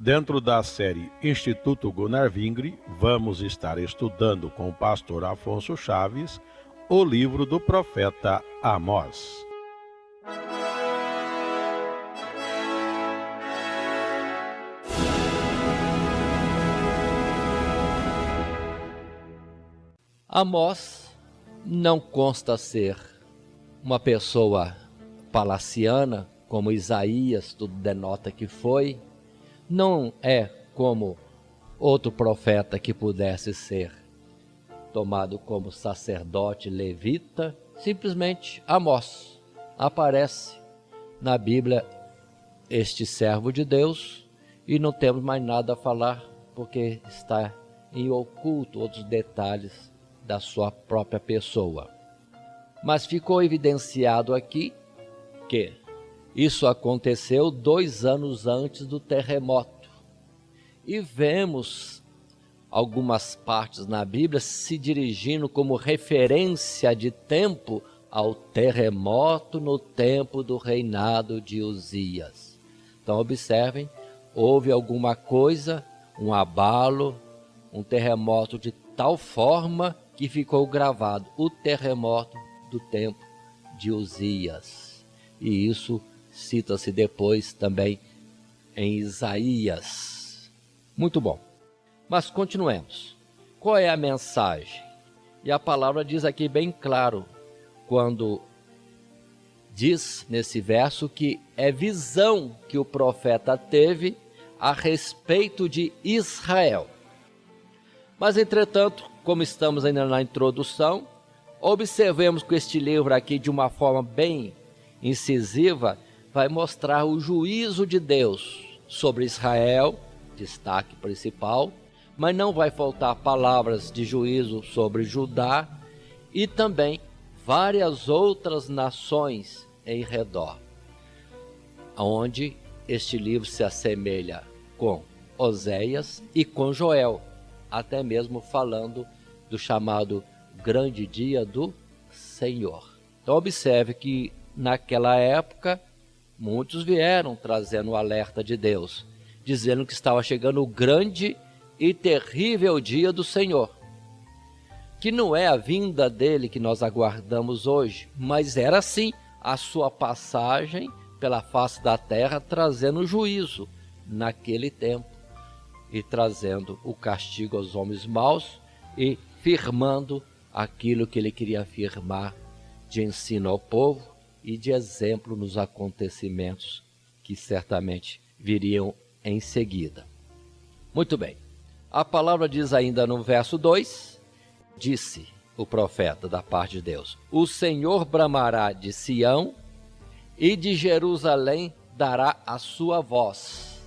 Dentro da série Instituto Gunnar Vingre, vamos estar estudando com o pastor Afonso Chaves o livro do profeta Amós. Amós não consta ser uma pessoa palaciana, como Isaías tudo denota que foi. Não é como outro profeta que pudesse ser tomado como sacerdote levita. Simplesmente Amós aparece na Bíblia, este servo de Deus, e não temos mais nada a falar, porque está em oculto outros detalhes da sua própria pessoa. Mas ficou evidenciado aqui que isso aconteceu 2 anos antes do terremoto. E vemos algumas partes na Bíblia se dirigindo como referência de tempo ao terremoto no tempo do reinado de Uzias. Então observem, houve alguma coisa, um abalo, um terremoto de tal forma que ficou gravado o terremoto do tempo de Uzias. E isso cita-se depois também em Isaías. Muito bom. Mas continuemos. Qual é a mensagem? E a palavra diz aqui bem claro, quando diz nesse verso que é visão que o profeta teve a respeito de Israel. Mas, entretanto, como estamos ainda na introdução, observemos que este livro aqui, de uma forma bem incisiva, vai mostrar o juízo de Deus sobre Israel, destaque principal, mas não vai faltar palavras de juízo sobre Judá e também várias outras nações em redor, onde este livro se assemelha com Oséias e com Joel, até mesmo falando do chamado grande dia do Senhor. Então observe que naquela época muitos vieram trazendo o alerta de Deus, dizendo que estava chegando o grande e terrível dia do Senhor, que não é a vinda dele que nós aguardamos hoje, mas era sim a sua passagem pela face da terra, trazendo juízo naquele tempo e trazendo o castigo aos homens maus e firmando aquilo que ele queria firmar de ensino ao povo e de exemplo nos acontecimentos que certamente viriam em seguida. Muito bem, a palavra diz ainda no verso 2, disse o profeta da parte de Deus: o Senhor bramará de Sião e de Jerusalém dará a sua voz.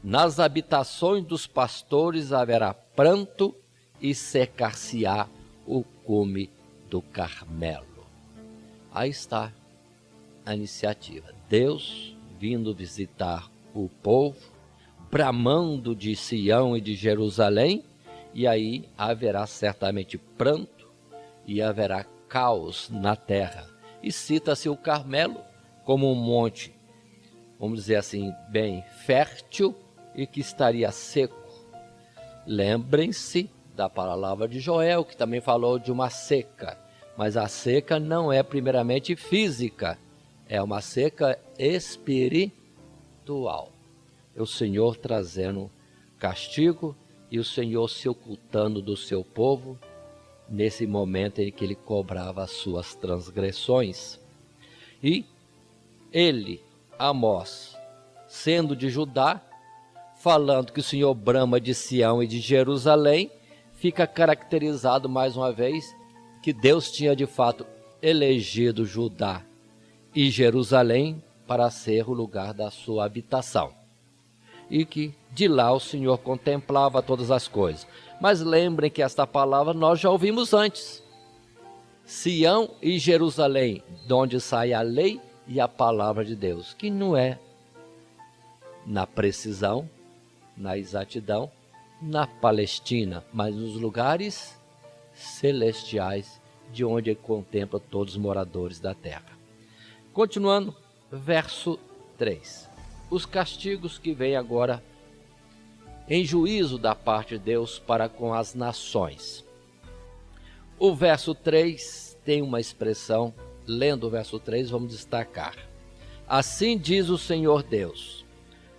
Nas habitações dos pastores haverá pranto e secar-se-á o cume do Carmelo. Aí está a iniciativa. Deus vindo visitar o povo, bramando de Sião e de Jerusalém, e aí haverá certamente pranto e haverá caos na terra. E cita-se o Carmelo como um monte, vamos dizer assim, bem fértil e que estaria seco. Lembrem-se da palavra de Joel, que também falou de uma seca, mas a seca não é primeiramente física, é uma seca espiritual. É o Senhor trazendo castigo e o Senhor se ocultando do seu povo nesse momento em que ele cobrava as suas transgressões. E ele, Amós, sendo de Judá, falando que o Senhor brama de Sião e de Jerusalém, fica caracterizado mais uma vez que Deus tinha de fato elegido Judá e Jerusalém para ser o lugar da sua habitação, e que de lá o Senhor contemplava todas as coisas. Mas lembrem que esta palavra nós já ouvimos antes. Sião e Jerusalém, de onde sai a lei e a palavra de Deus, que não é na precisão, na exatidão, na Palestina, mas nos lugares celestiais, de onde ele contempla todos os moradores da terra. Continuando, verso 3. Os castigos que vêm agora em juízo da parte de Deus para com as nações. O verso 3 tem uma expressão, lendo o verso 3, vamos destacar. Assim diz o Senhor Deus: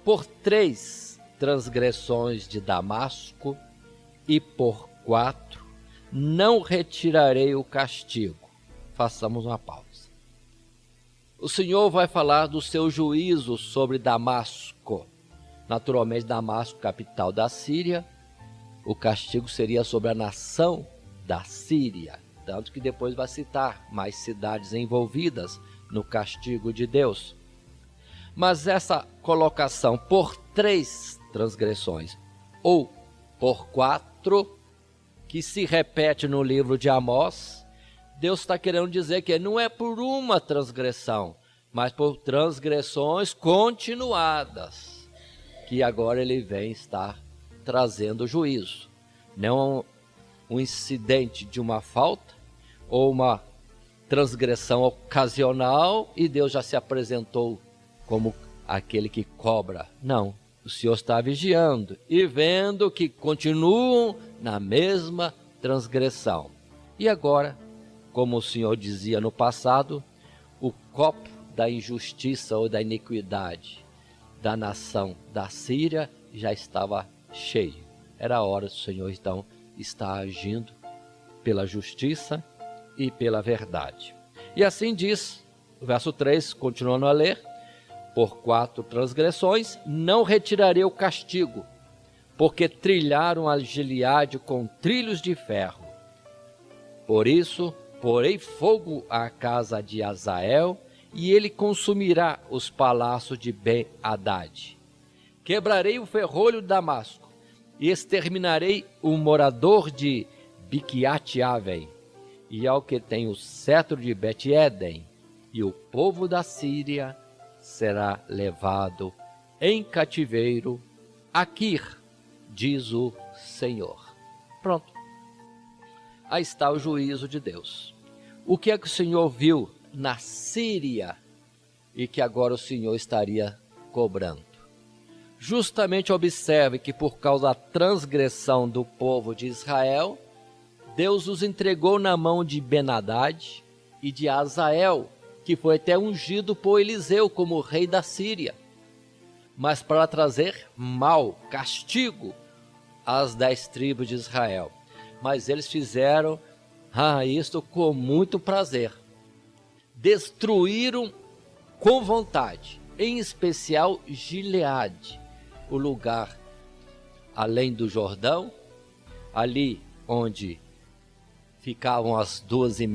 por 3 transgressões de Damasco e por 4 não retirarei o castigo. Façamos uma pausa. O Senhor vai falar do seu juízo sobre Damasco. Naturalmente, Damasco, capital da Síria, o castigo seria sobre a nação da Síria. Tanto que depois vai citar mais cidades envolvidas no castigo de Deus. Mas essa colocação por 3 transgressões ou por 4, que se repete no livro de Amós, Deus está querendo dizer que não é por uma transgressão, mas por transgressões continuadas, que agora ele vem estar trazendo juízo. Não um incidente de uma falta ou uma transgressão ocasional e Deus já se apresentou como aquele que cobra. Não, o Senhor está vigiando e vendo que continuam na mesma transgressão. E agora, como o Senhor dizia no passado, o copo da injustiça ou da iniquidade da nação da Síria já estava cheio. Era a hora do Senhor então estar agindo pela justiça e pela verdade. E assim diz o verso 3, continuando a ler: por 4 transgressões não retirarei o castigo, porque trilharam a Gileade com trilhos de ferro. Por isso, porei fogo à casa de Azael, e ele consumirá os palácios de Ben-Hadad. Quebrarei o ferrolho de Damasco, e exterminarei o morador de Biquiate-Avem, e ao que tem o cetro de Bet-Eden, e o povo da Síria será levado em cativeiro a Quir, diz o Senhor. Pronto. Aí está o juízo de Deus. O que é que o Senhor viu na Síria e que agora o Senhor estaria cobrando? Justamente observe que por causa da transgressão do povo de Israel, Deus os entregou na mão de Ben-Hadad e de Azael, que foi até ungido por Eliseu como rei da Síria, mas para trazer mal, castigo às 10 tribos de Israel. Mas eles fizeram isto com muito prazer. Destruíram com vontade, em especial Gileade, o lugar além do Jordão, ali onde ficavam as 12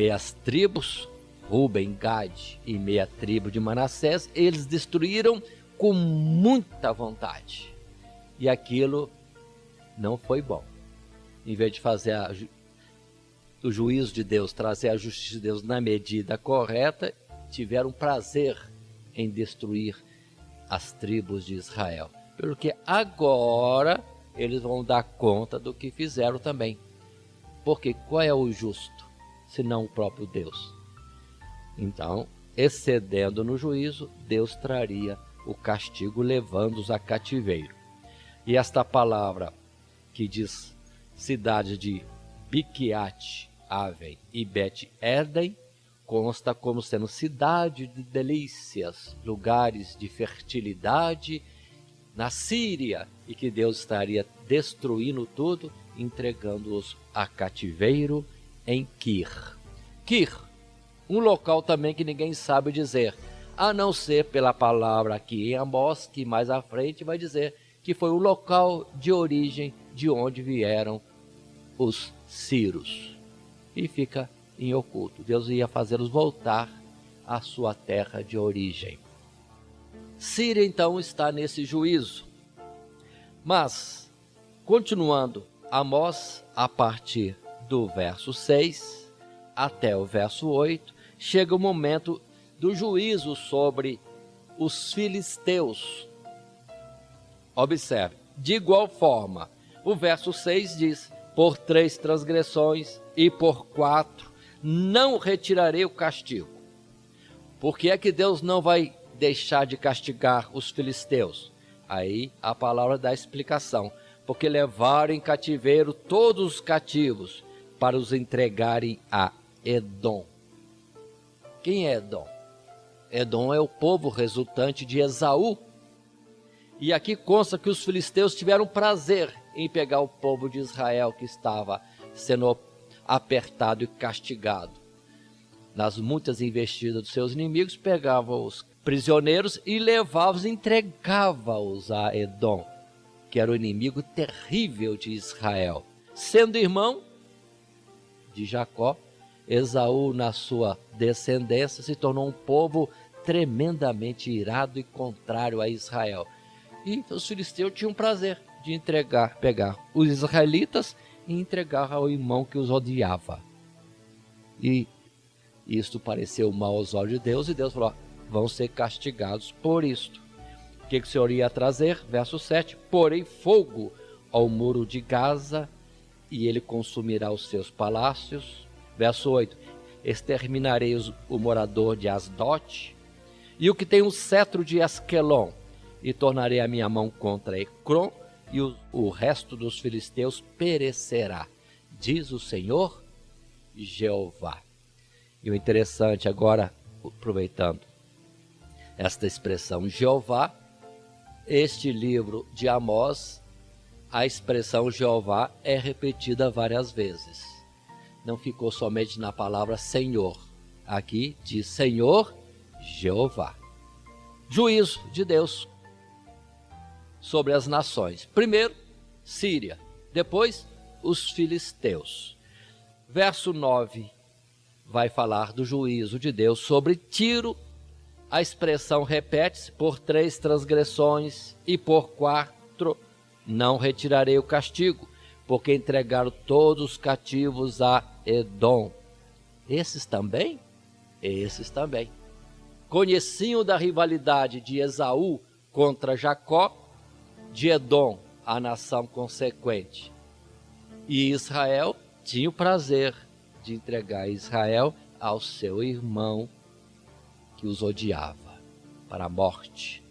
tribos, Ruben, Gade e meia tribo de Manassés. Eles destruíram com muita vontade. E aquilo não foi bom. Em vez de fazer o juízo de Deus, trazer a justiça de Deus na medida correta, tiveram prazer em destruir as tribos de Israel. Pelo que agora eles vão dar conta do que fizeram também. Porque qual é o justo, senão o próprio Deus? Então, excedendo no juízo, Deus traria o castigo, levando-os a cativeiro. E esta palavra que diz cidade de Biquiate-Avem e Bet-Eden consta como sendo cidade de delícias, lugares de fertilidade na Síria, e que Deus estaria destruindo tudo, entregando-os a cativeiro em Quir. Quir, um local também que ninguém sabe dizer, a não ser pela palavra aqui em Amós, que mais à frente vai dizer que foi o local de origem de onde vieram os sírios. E fica em oculto. Deus ia fazê-los voltar à sua terra de origem. Síria então está nesse juízo. Mas, continuando, Amós, a partir do verso 6 até o verso 8, chega o momento do juízo sobre os filisteus. Observe, de igual forma, o verso 6 diz: por 3 transgressões e por 4 não retirarei o castigo. Por que é que Deus não vai deixar de castigar os filisteus? Aí a palavra dá explicação. porque levaram em cativeiro todos os cativos para os entregarem a Edom. Quem é Edom? Edom é o povo resultante de Esaú. E aqui consta que os filisteus tiveram prazer em pegar o povo de Israel que estava sendo apertado e castigado. Nas muitas investidas dos seus inimigos, pegavam os prisioneiros e levavam-os, entregavam-os a Edom, que era o inimigo terrível de Israel. Sendo irmão de Jacó, Esaú, na sua descendência, se tornou um povo tremendamente irado e contrário a Israel. E os filisteus tinham prazer de pegar os israelitas e entregar ao irmão que os odiava. E isto pareceu mal aos olhos de Deus, e Deus falou: vão ser castigados por isto. O que o Senhor ia trazer? Verso 7: porém fogo ao muro de Gaza, e ele consumirá os seus palácios. Verso 8: exterminarei o morador de Asdote, e o que tem o cetro de Asquelon, e tornarei a minha mão contra Ecrom, e o resto dos filisteus perecerá, diz o Senhor Jeová. E o interessante agora, aproveitando esta expressão Jeová, este livro de Amós, a expressão Jeová é repetida várias vezes. Não ficou somente na palavra Senhor. Aqui diz Senhor Jeová. Juízo de Deus sobre as nações. Primeiro, Síria. Depois, os filisteus. Verso 9 vai falar do juízo de Deus sobre Tiro. A expressão repete-se: por 3 transgressões e por 4 não retirarei o castigo, porque entregaram todos os cativos a Edom. Esses também? Esses também. Conheciam da rivalidade de Esaú contra Jacó, de Edom, a nação consequente. E Israel tinha o prazer de entregar Israel ao seu irmão que os odiava para a morte.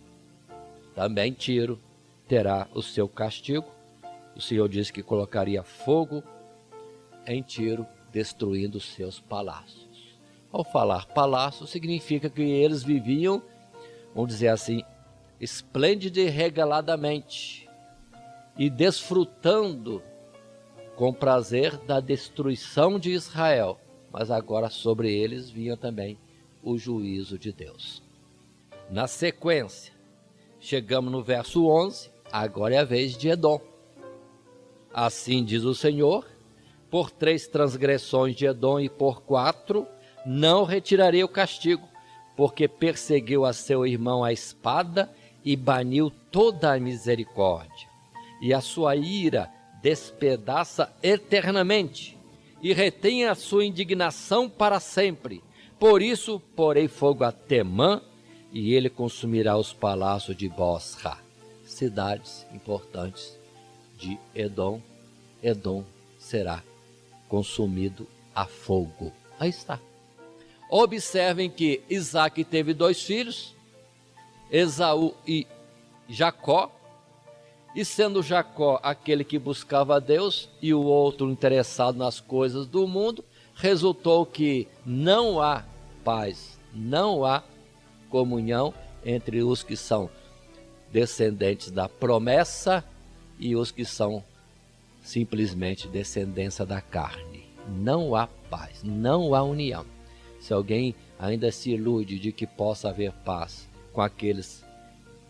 Também Tiro terá o seu castigo. O Senhor disse que colocaria fogo em Tiro, destruindo os seus palácios. Ao falar palácio, significa que eles viviam, vamos dizer assim, esplêndido e regaladamente, e desfrutando com prazer da destruição de Israel. Mas agora sobre eles vinha também o juízo de Deus. Na sequência, chegamos no verso 11, agora é a vez de Edom. Assim diz o Senhor: por 3 transgressões de Edom e por 4 não retirarei o castigo, porque perseguiu a seu irmão à espada e baniu toda a misericórdia. E a sua ira despedaça eternamente, e retém a sua indignação para sempre. Por isso porei fogo a Temã, e ele consumirá os palácios de Bosra. Cidades importantes de Edom. Edom será consumido a fogo. Aí está. Observem que Isaque teve 2 filhos, Esaú e Jacó, e sendo Jacó aquele que buscava a Deus e o outro interessado nas coisas do mundo, resultou que não há paz, não há comunhão entre os que são descendentes da promessa e os que são simplesmente descendência da carne. Não há paz, não há união. Se alguém ainda se ilude de que possa haver paz com aqueles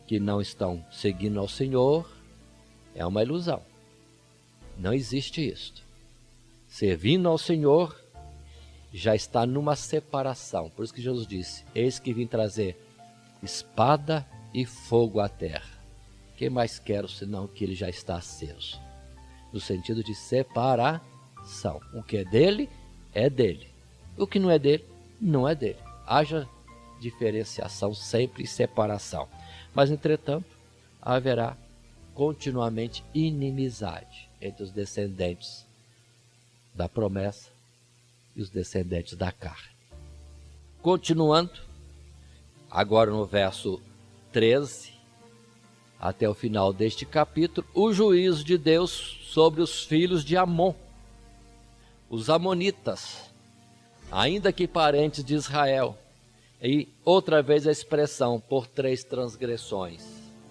que não estão seguindo ao Senhor, é uma ilusão. Não existe isto. Servindo ao Senhor, já está numa separação. Por isso que Jesus disse: eis que vim trazer espada e fogo à terra. Que mais quero senão que ele já está aceso? No sentido de separação. O que é dele, é dele. O que não é dele, não é dele. Haja diferenciação sempre e separação. Mas, entretanto, haverá continuamente inimizade entre os descendentes da promessa e os descendentes da carne. Continuando, agora no verso 13, até o final deste capítulo, o juízo de Deus sobre os filhos de Amon, os amonitas, ainda que parentes de Israel. E outra vez a expressão, por 3 transgressões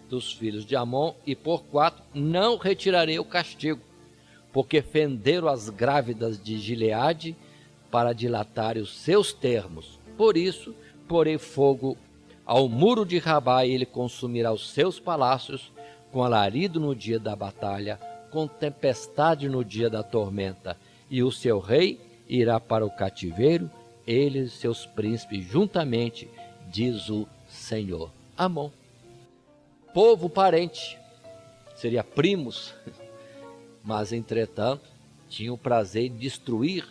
dos filhos de Amon, e por 4, não retirarei o castigo, porque fenderam as grávidas de Gileade para dilatarem os seus termos. Por isso, porei fogo ao muro de Rabá, e ele consumirá os seus palácios, com alarido no dia da batalha, com tempestade no dia da tormenta, e o seu rei irá para o cativeiro, ele e seus príncipes juntamente, diz o Senhor. Amon, povo parente, seria primos, mas entretanto tinham o prazer de destruir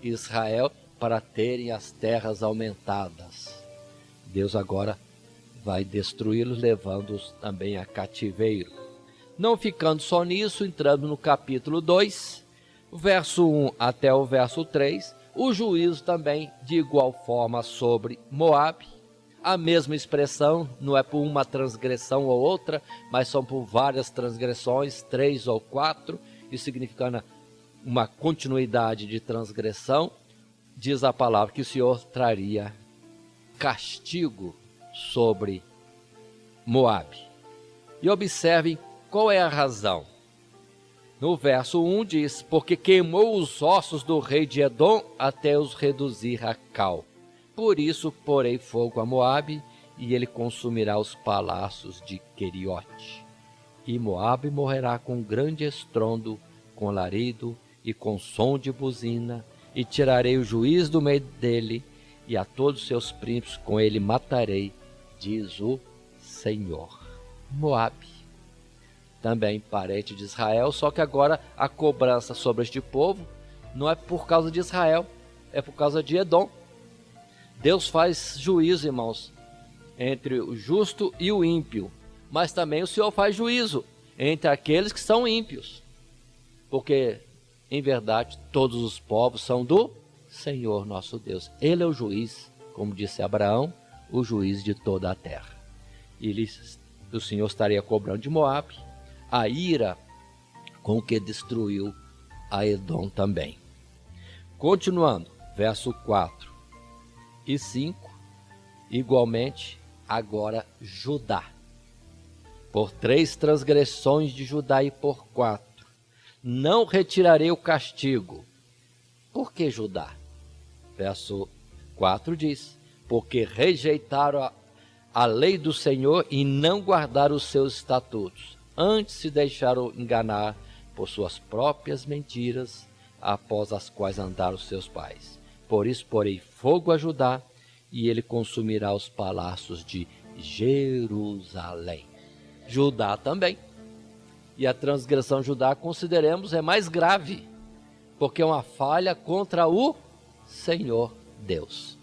Israel para terem as terras aumentadas. Deus agora vai destruí-los, levando-os também a cativeiro. Não ficando só nisso, entrando no capítulo 2, verso 1 até o verso 3, o juízo também de igual forma sobre Moabe. A mesma expressão, não é por uma transgressão ou outra, mas são por várias transgressões, 3 ou 4, e significando uma continuidade de transgressão. Diz a palavra que o Senhor traria castigo sobre Moabe. E observem qual é a razão. No verso 1 diz, porque queimou os ossos do rei de Edom até os reduzir a cal. Por isso porei fogo a Moabe, e ele consumirá os palácios de Queriote. E Moabe morrerá com grande estrondo, com alarido e com som de buzina, e tirarei o juiz do meio dele, e a todos seus príncipes com ele matarei, diz o Senhor. Moabe, também parente de Israel, só que agora a cobrança sobre este povo não é por causa de Israel, é por causa de Edom. Deus faz juízo, irmãos, entre o justo e o ímpio, mas também o Senhor faz juízo entre aqueles que são ímpios, porque em verdade todos os povos são do Senhor nosso Deus. Ele é o juiz, como disse Abraão, o juiz de toda a terra. O Senhor estaria cobrando de Moabe a ira com que destruiu a Edom também. Continuando, verso 4 e 5, igualmente agora Judá. Por 3 transgressões de Judá e por 4, não retirarei o castigo. Por que Judá? Verso 4 diz, porque rejeitaram a lei do Senhor e não guardaram os seus estatutos, antes se deixaram enganar por suas próprias mentiras, após as quais andaram seus pais. Por isso porei fogo a Judá, e ele consumirá os palácios de Jerusalém. Judá também. E a transgressão de Judá, consideremos, é mais grave, porque é uma falha contra o Senhor Deus.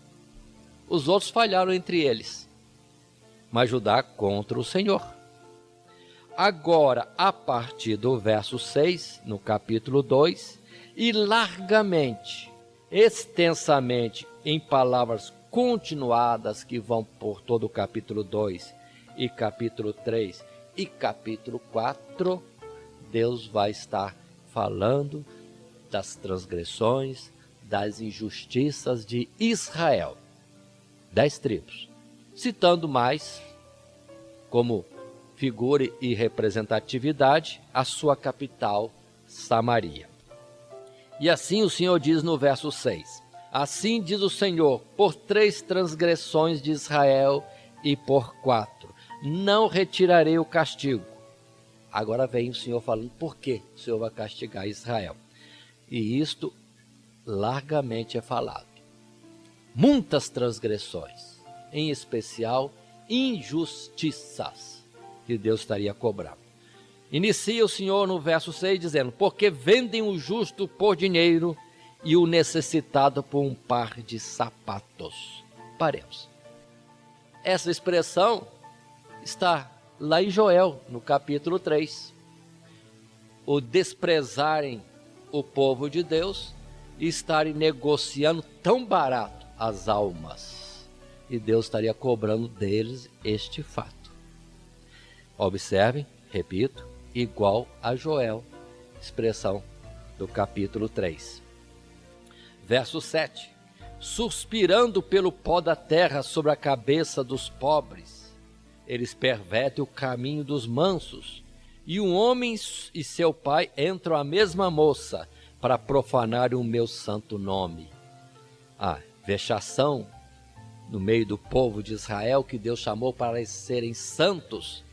Os outros falharam entre eles, mas Judá contra o Senhor. Agora, a partir do verso 6, no capítulo 2, e largamente, extensamente, em palavras continuadas que vão por todo o capítulo 2 e capítulo 3 e capítulo 4, Deus vai estar falando das transgressões, das injustiças de Israel, 10 tribos, citando mais como figura e representatividade a sua capital, Samaria. E assim o Senhor diz no verso 6, assim diz o Senhor, por 3 transgressões de Israel e por 4, não retirarei o castigo. Agora vem o Senhor falando por que o Senhor vai castigar Israel. E isto largamente é falado. Muitas transgressões, em especial injustiças, que Deus estaria cobrando. Inicia o Senhor no verso 6 dizendo, porque vendem o justo por dinheiro e o necessitado por um par de sapatos. Paremos. Essa expressão está lá em Joel, no capítulo 3. O desprezarem o povo de Deus e estarem negociando tão barato as almas. E Deus estaria cobrando deles este fato. Observem, repito, igual a Joel, expressão do capítulo 3. Verso 7. Suspirando pelo pó da terra sobre a cabeça dos pobres, eles pervertem o caminho dos mansos, e um homem e seu pai entram à mesma moça para profanar o meu santo nome. Vexação no meio do povo de Israel, que Deus chamou para serem santos,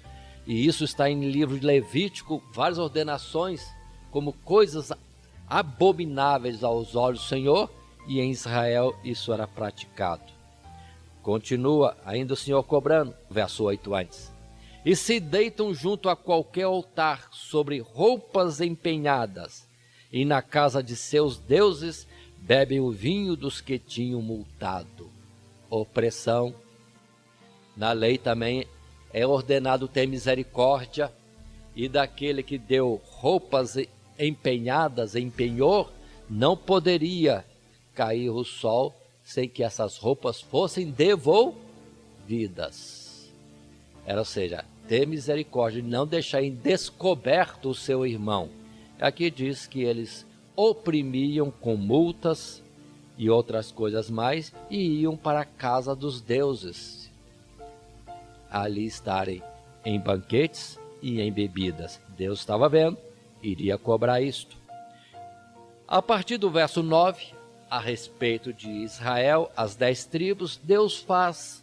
e isso está em livro de Levítico, várias ordenações, como coisas abomináveis aos olhos do Senhor, e em Israel isso era praticado. Continua ainda o Senhor cobrando, verso 8 antes. E se deitam junto a qualquer altar sobre roupas empenhadas, e na casa de seus deuses bebem o vinho dos que tinham multado. Opressão. Na lei também é ordenado ter misericórdia, e daquele que deu roupas empenhadas em penhor, não poderia cair o sol sem que essas roupas fossem devolvidas. Ou seja, ter misericórdia e não deixar em descoberto o seu irmão. Aqui diz que eles oprimiam com multas e outras coisas mais, e iam para a casa dos deuses, ali estarem em banquetes e em bebidas. Deus estava vendo, iria cobrar isto. A partir do verso 9, a respeito de Israel, as 10 tribos, Deus faz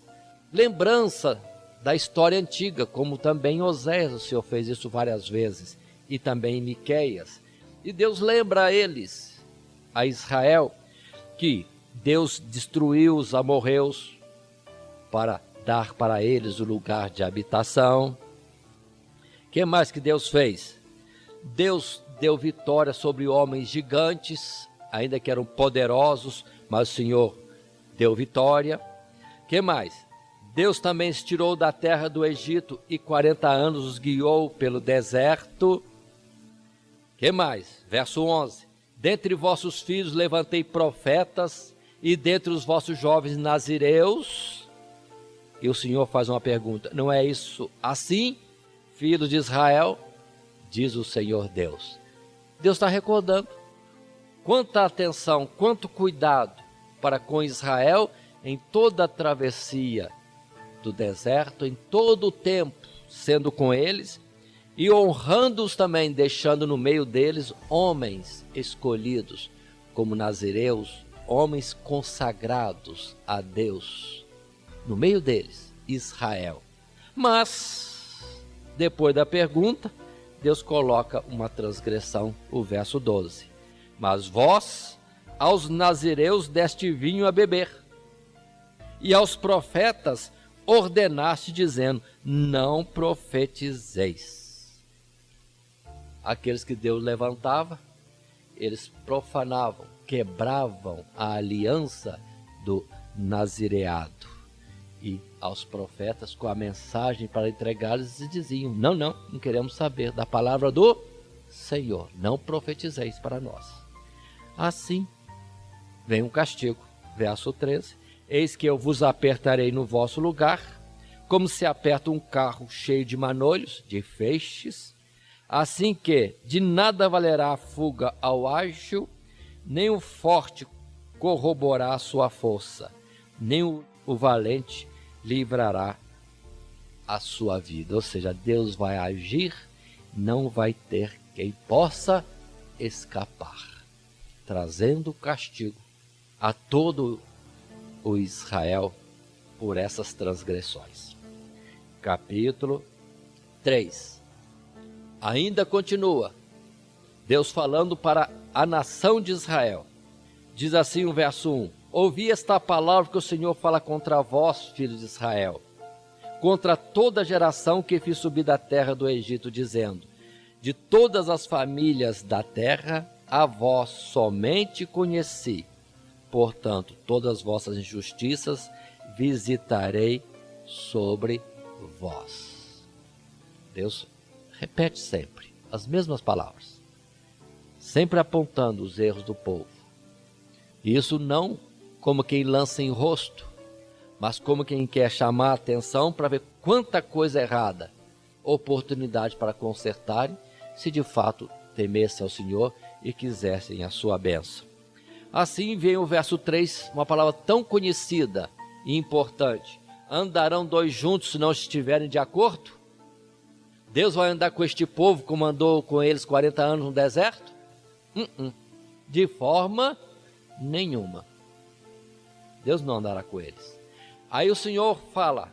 lembrança da história antiga, como também Oséias, o Senhor fez isso várias vezes, e também em Miqueias. E Deus lembra a eles, a Israel, que Deus destruiu os amorreus para dar para eles o lugar de habitação. O que mais que Deus fez? Deus deu vitória sobre homens gigantes, ainda que eram poderosos, mas o Senhor deu vitória. O que mais? Deus também os tirou da terra do Egito e 40 anos os guiou pelo deserto. O que mais? Verso 11. Dentre vossos filhos levantei profetas, e dentre os vossos jovens nazireus. E o Senhor faz uma pergunta: não é isso assim, filhos de Israel? Diz o Senhor Deus. Deus está recordando quanta atenção, quanto cuidado para com Israel em toda a travessia do deserto, em todo o tempo, sendo com eles, e honrando-os também, deixando no meio deles homens escolhidos como nazireus, homens consagrados a Deus, no meio deles, Israel. Mas, depois da pergunta, Deus coloca uma transgressão, o verso 12. Mas vós, aos nazireus deste vinho a beber, e aos profetas ordenaste, dizendo: não profetizeis. Aqueles que Deus levantava, eles profanavam, quebravam a aliança do nazireado. E aos profetas, com a mensagem para entregar-lhes, diziam: não queremos saber da palavra do Senhor, não profetizeis para nós. Assim vem um castigo, verso 13: eis que eu vos apertarei no vosso lugar, como se aperta um carro cheio de manolhos, de feixes, assim que de nada valerá a fuga ao ágil, nem o forte corroborará a sua força, nem o valente livrará a sua vida. Ou seja, Deus vai agir, não vai ter quem possa escapar, trazendo castigo a todo o Israel por essas transgressões. Capítulo 3. Ainda continua Deus falando para a nação de Israel. Diz assim o verso 1: ouvi esta palavra que o Senhor fala contra vós, filhos de Israel, contra toda a geração que fiz subir da terra do Egito, dizendo: de todas as famílias da terra a vós somente conheci, portanto todas as vossas injustiças visitarei sobre vós. Deus repete sempre as mesmas palavras, sempre apontando os erros do povo. Isso não como quem lança em rosto, mas como quem quer chamar a atenção para ver quanta coisa errada oportunidade para consertarem, se de fato temessem ao Senhor e quisessem a sua bênção. Assim vem o verso 3, uma palavra tão conhecida e importante. Andarão dois juntos se não estiverem de acordo? Deus vai andar com este povo como andou com eles 40 anos no deserto? De forma nenhuma. Deus não andará com eles. Aí o Senhor fala,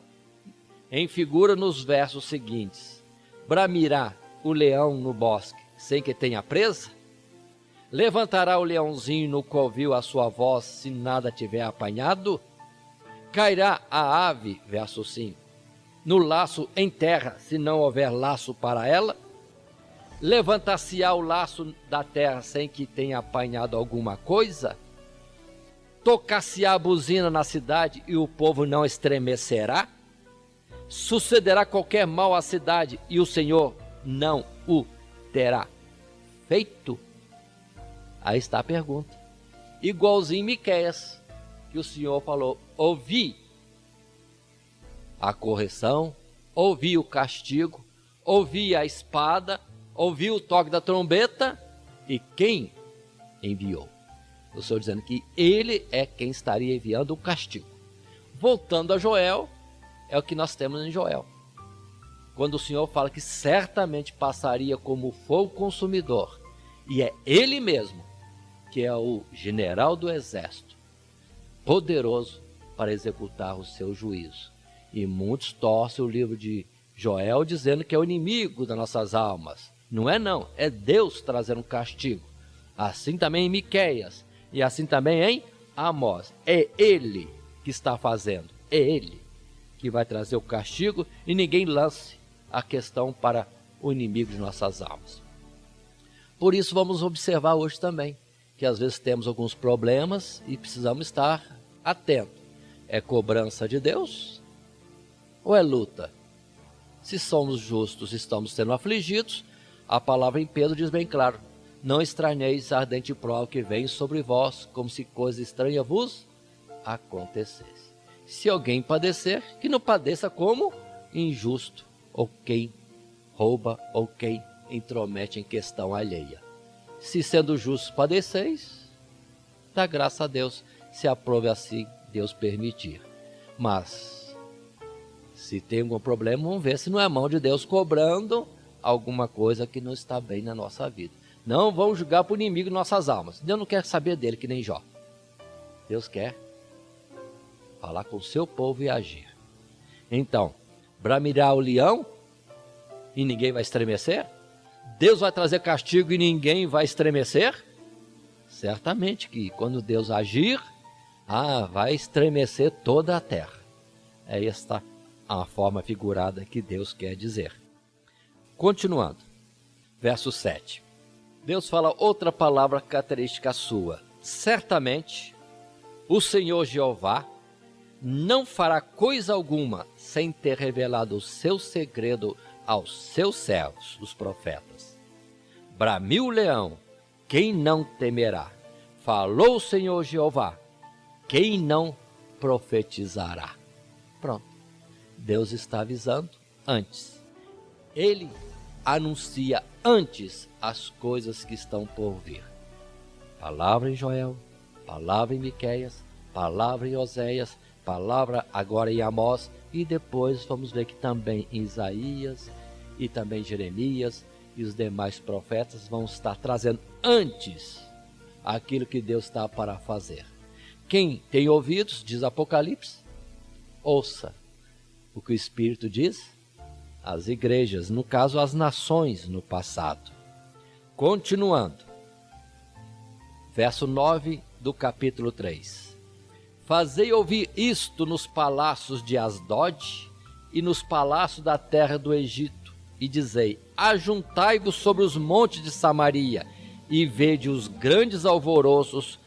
em figura nos versos seguintes: bramirá o leão no bosque sem que tenha presa? Levantará o leãozinho no covil a sua voz se nada tiver apanhado? Cairá a ave, verso 5, no laço em terra se não houver laço para ela? Levantar-se-á o laço da terra sem que tenha apanhado alguma coisa? Tocar-se-á a buzina na cidade e o povo não estremecerá? Sucederá qualquer mal à cidade e o Senhor não o terá feito? Aí está a pergunta. Igualzinho Miqueias, que o Senhor falou: ouvi a correção, ouvi o castigo, ouvi a espada, ouvi o toque da trombeta, e quem enviou? O Senhor dizendo que ele é quem estaria enviando o castigo. Voltando a Joel, é o que nós temos em Joel, quando o Senhor fala que certamente passaria como fogo consumidor, e é ele mesmo que é o general do exército, poderoso para executar o seu juízo. E muitos torcem o livro de Joel dizendo que é o inimigo das nossas almas. Não é não, é Deus trazendo um castigo. Assim também em Miqueias, e assim também em Amós. É ele que está fazendo, é ele que vai trazer o castigo, e ninguém lance a questão para o inimigo de nossas almas. Por isso vamos observar hoje também, que às vezes temos alguns problemas e precisamos estar atentos. É cobrança de Deus ou é luta? Se somos justos, estamos sendo afligidos, a palavra em Pedro diz bem claro: não estranheis a ardente prova que vem sobre vós, como se coisa estranha vos acontecesse. Se alguém padecer, que não padeça como injusto, ou quem rouba, ou quem intromete em questão alheia. Se sendo justos padeceis, dá graça a Deus, se aprove assim Deus permitir. Mas, se tem algum problema, vamos ver se não é a mão de Deus cobrando alguma coisa que não está bem na nossa vida. Não vamos julgar para o inimigo de nossas almas. Deus não quer saber dele, que nem Jó. Deus quer falar com o seu povo e agir. Então, bramirá o leão e ninguém vai estremecer? Deus vai trazer castigo e ninguém vai estremecer? Certamente que quando Deus agir, vai estremecer toda a terra. É esta a forma figurada que Deus quer dizer. Continuando, verso 7. Deus fala outra palavra característica sua. Certamente, o Senhor Jeová não fará coisa alguma sem ter revelado o seu segredo aos seus servos, os profetas. Bramiu o leão, quem não temerá? Falou o Senhor Jeová, quem não profetizará? Pronto. Deus está avisando antes. Ele anuncia antes as coisas que estão por vir. Palavra em Joel, palavra em Miqueias, palavra em Oséias, palavra agora em Amós, e depois vamos ver que também em Isaías e também Jeremias e os demais profetas vão estar trazendo antes aquilo que Deus está para fazer. Quem tem ouvidos, diz Apocalipse, ouça o que o Espírito diz às igrejas, no caso às nações no passado. Continuando, verso 9 do capítulo 3. Fazei ouvir isto nos palácios de Asdod e nos palácios da terra do Egito, e dizei: ajuntai-vos sobre os montes de Samaria, e vede os grandes alvoroços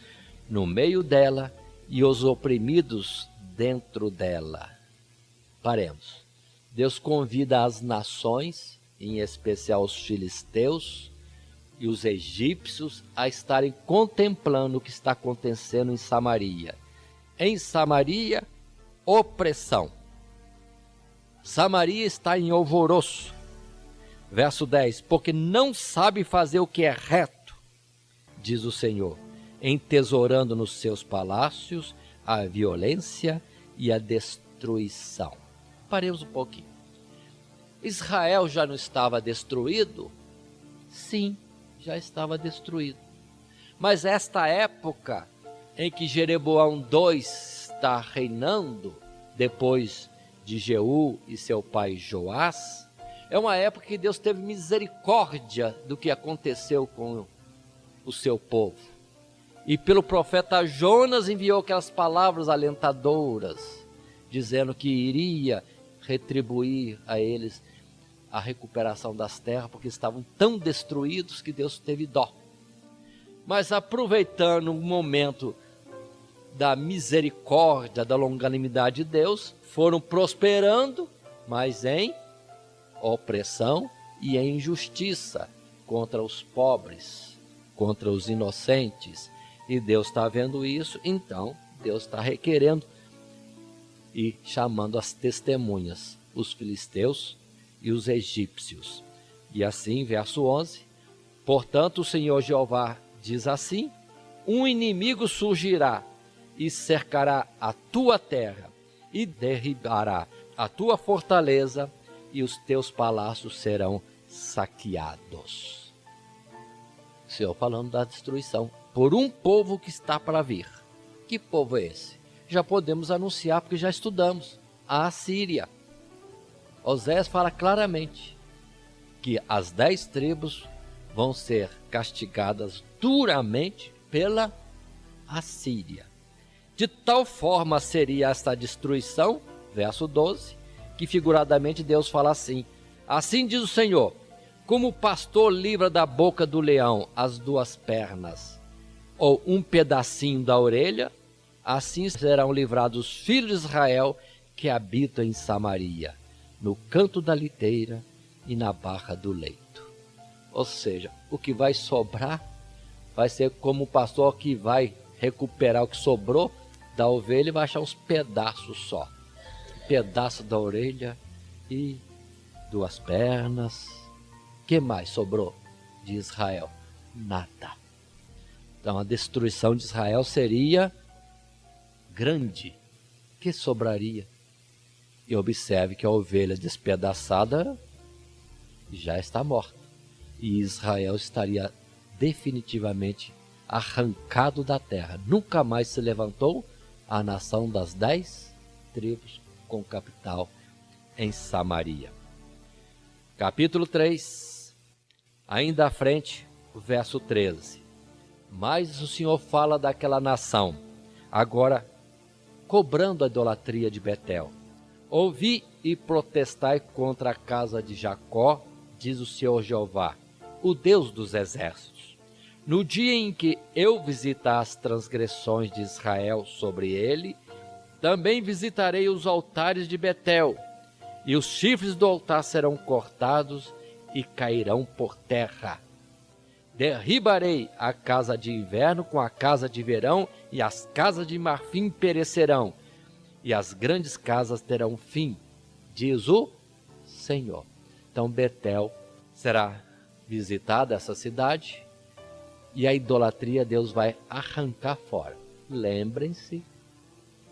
no meio dela, e os oprimidos dentro dela. Paremos. Deus convida as nações, em especial os filisteus e os egípcios, a estarem contemplando o que está acontecendo em Samaria. Em Samaria, opressão. Samaria está em alvoroço. Verso 10, porque não sabe fazer o que é reto, diz o Senhor, entesourando nos seus palácios a violência e a destruição. Paremos um pouquinho. Israel já não estava destruído? Sim, já estava destruído. Mas esta época em que Jeroboão II está reinando, depois de Jeú e seu pai Joás, é uma época que Deus teve misericórdia do que aconteceu com o seu povo. E pelo profeta Jonas enviou aquelas palavras alentadoras, dizendo que iria retribuir a eles a recuperação das terras, porque estavam tão destruídos que Deus teve dó. Mas aproveitando o momento da misericórdia, da longanimidade de Deus, foram prosperando, mas em opressão e em injustiça contra os pobres, contra os inocentes. E Deus está vendo isso, então Deus está requerendo e chamando as testemunhas, os filisteus e os egípcios. E assim, verso 11, portanto o Senhor Jeová diz assim, um inimigo surgirá e cercará a tua terra e derribará a tua fortaleza e os teus palácios serão saqueados. O Senhor falando da destruição por um povo que está para vir. Que povo é esse? Já podemos anunciar porque já estudamos. A Assíria. Oséias fala claramente que as 10 tribos vão ser castigadas duramente pela Assíria. De tal forma seria esta destruição, verso 12, que figuradamente Deus fala assim, assim diz o Senhor, como o pastor livra da boca do leão as 2 pernas, ou um pedacinho da orelha, assim serão livrados os filhos de Israel que habitam em Samaria, no canto da liteira e na barra do leito. Ou seja, o que vai sobrar vai ser como o pastor que vai recuperar o que sobrou da ovelha e vai achar uns pedaços só. Um pedaço da orelha e 2 pernas. O que mais sobrou de Israel? Nada. Então a destruição de Israel seria grande. O que sobraria? E observe que a ovelha despedaçada já está morta. E Israel estaria definitivamente arrancado da terra. Nunca mais se levantou a nação das 10 tribos com capital em Samaria. Capítulo 3, ainda à frente, o verso 13. Mas o Senhor fala daquela nação, agora cobrando a idolatria de Betel. Ouvi e protestai contra a casa de Jacó, diz o Senhor Jeová, o Deus dos exércitos. No dia em que eu visitar as transgressões de Israel sobre ele, também visitarei os altares de Betel, e os chifres do altar serão cortados e cairão por terra. Derribarei a casa de inverno com a casa de verão, e as casas de marfim perecerão, e as grandes casas terão fim, diz o Senhor. Então Betel será visitada, essa cidade, e a idolatria Deus vai arrancar fora. Lembrem-se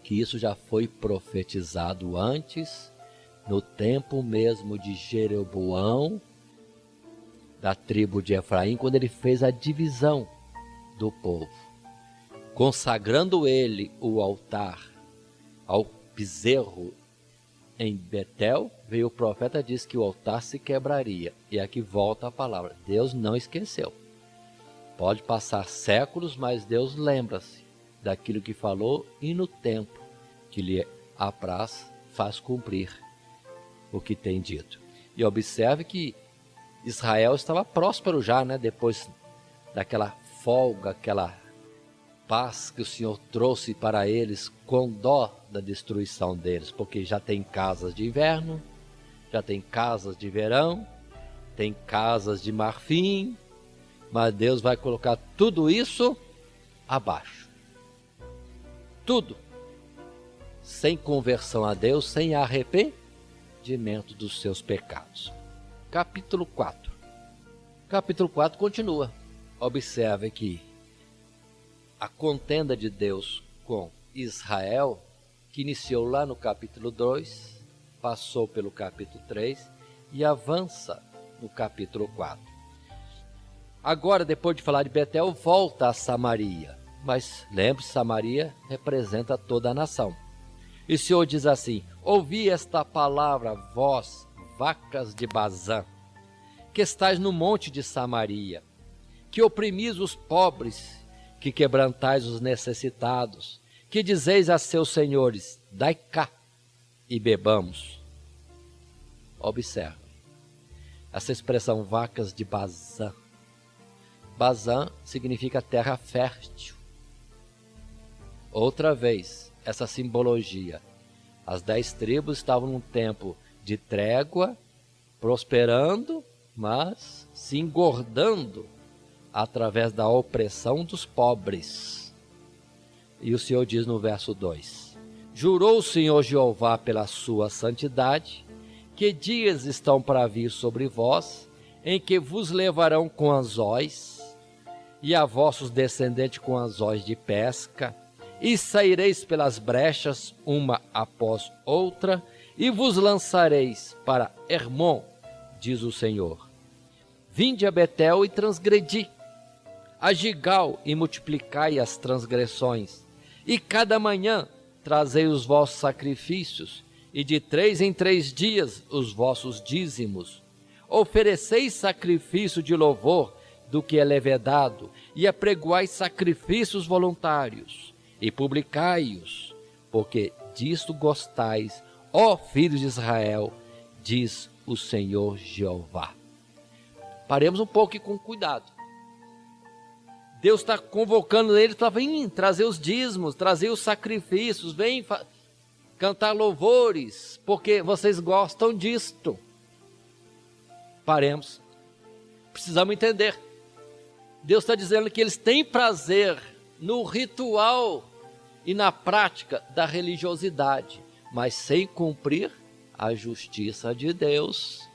que isso já foi profetizado antes, no tempo mesmo de Jeroboão, da tribo de Efraim, quando ele fez a divisão do povo, consagrando ele o altar ao bezerro em Betel, veio o profeta e disse que o altar se quebraria. E aqui volta a palavra, Deus não esqueceu. Pode passar séculos, mas Deus lembra-se daquilo que falou e no tempo que lhe apraz faz cumprir o que tem dito. E observe que Israel estava próspero já, né? Depois daquela folga, aquela paz que o Senhor trouxe para eles com dó da destruição deles, porque já tem casas de inverno, já tem casas de verão, tem casas de marfim, mas Deus vai colocar tudo isso abaixo. Tudo. Sem conversão a Deus, sem arrependimento dos seus pecados. capítulo 4. Capítulo 4 continua. Observe que a contenda de Deus com Israel, que iniciou lá no capítulo 2, passou pelo capítulo 3 e avança no capítulo 4. Agora, depois de falar de Betel, volta a Samaria. Mas lembre-se, Samaria representa toda a nação. E o Senhor diz assim: ouvi esta palavra, vós, vacas de Bazã, que estais no monte de Samaria, que oprimis os pobres, que quebrantais os necessitados, que dizeis a seus senhores: dai cá e bebamos. Observe essa expressão, vacas de Bazã. Bazã significa terra fértil. Outra vez, essa simbologia. As 10 tribos estavam num tempo de trégua, prosperando, mas se engordando através da opressão dos pobres. E o Senhor diz no verso 2: jurou o Senhor Jeová pela sua santidade, que dias estão para vir sobre vós, em que vos levarão com anzóis, e a vossos descendentes com anzóis de pesca, e saireis pelas brechas, uma após outra, e vos lançareis para Hermon, diz o Senhor. Vinde a Betel e transgredi, a Gigal e multiplicai as transgressões, e cada manhã trazei os vossos sacrifícios, e de 3 em 3 dias os vossos dízimos. Ofereceis sacrifício de louvor do que é levedado, e apregoai sacrifícios voluntários, e publicai-os, porque disto gostais, ó filhos de Israel, diz o Senhor Jeová. Paremos um pouco e com cuidado. Deus está convocando eles para vir trazer os dízimos, trazer os sacrifícios, vem cantar louvores, porque vocês gostam disto. Paremos. Precisamos entender. Deus está dizendo que eles têm prazer no ritual e na prática da religiosidade, mas sem cumprir a justiça de Deus.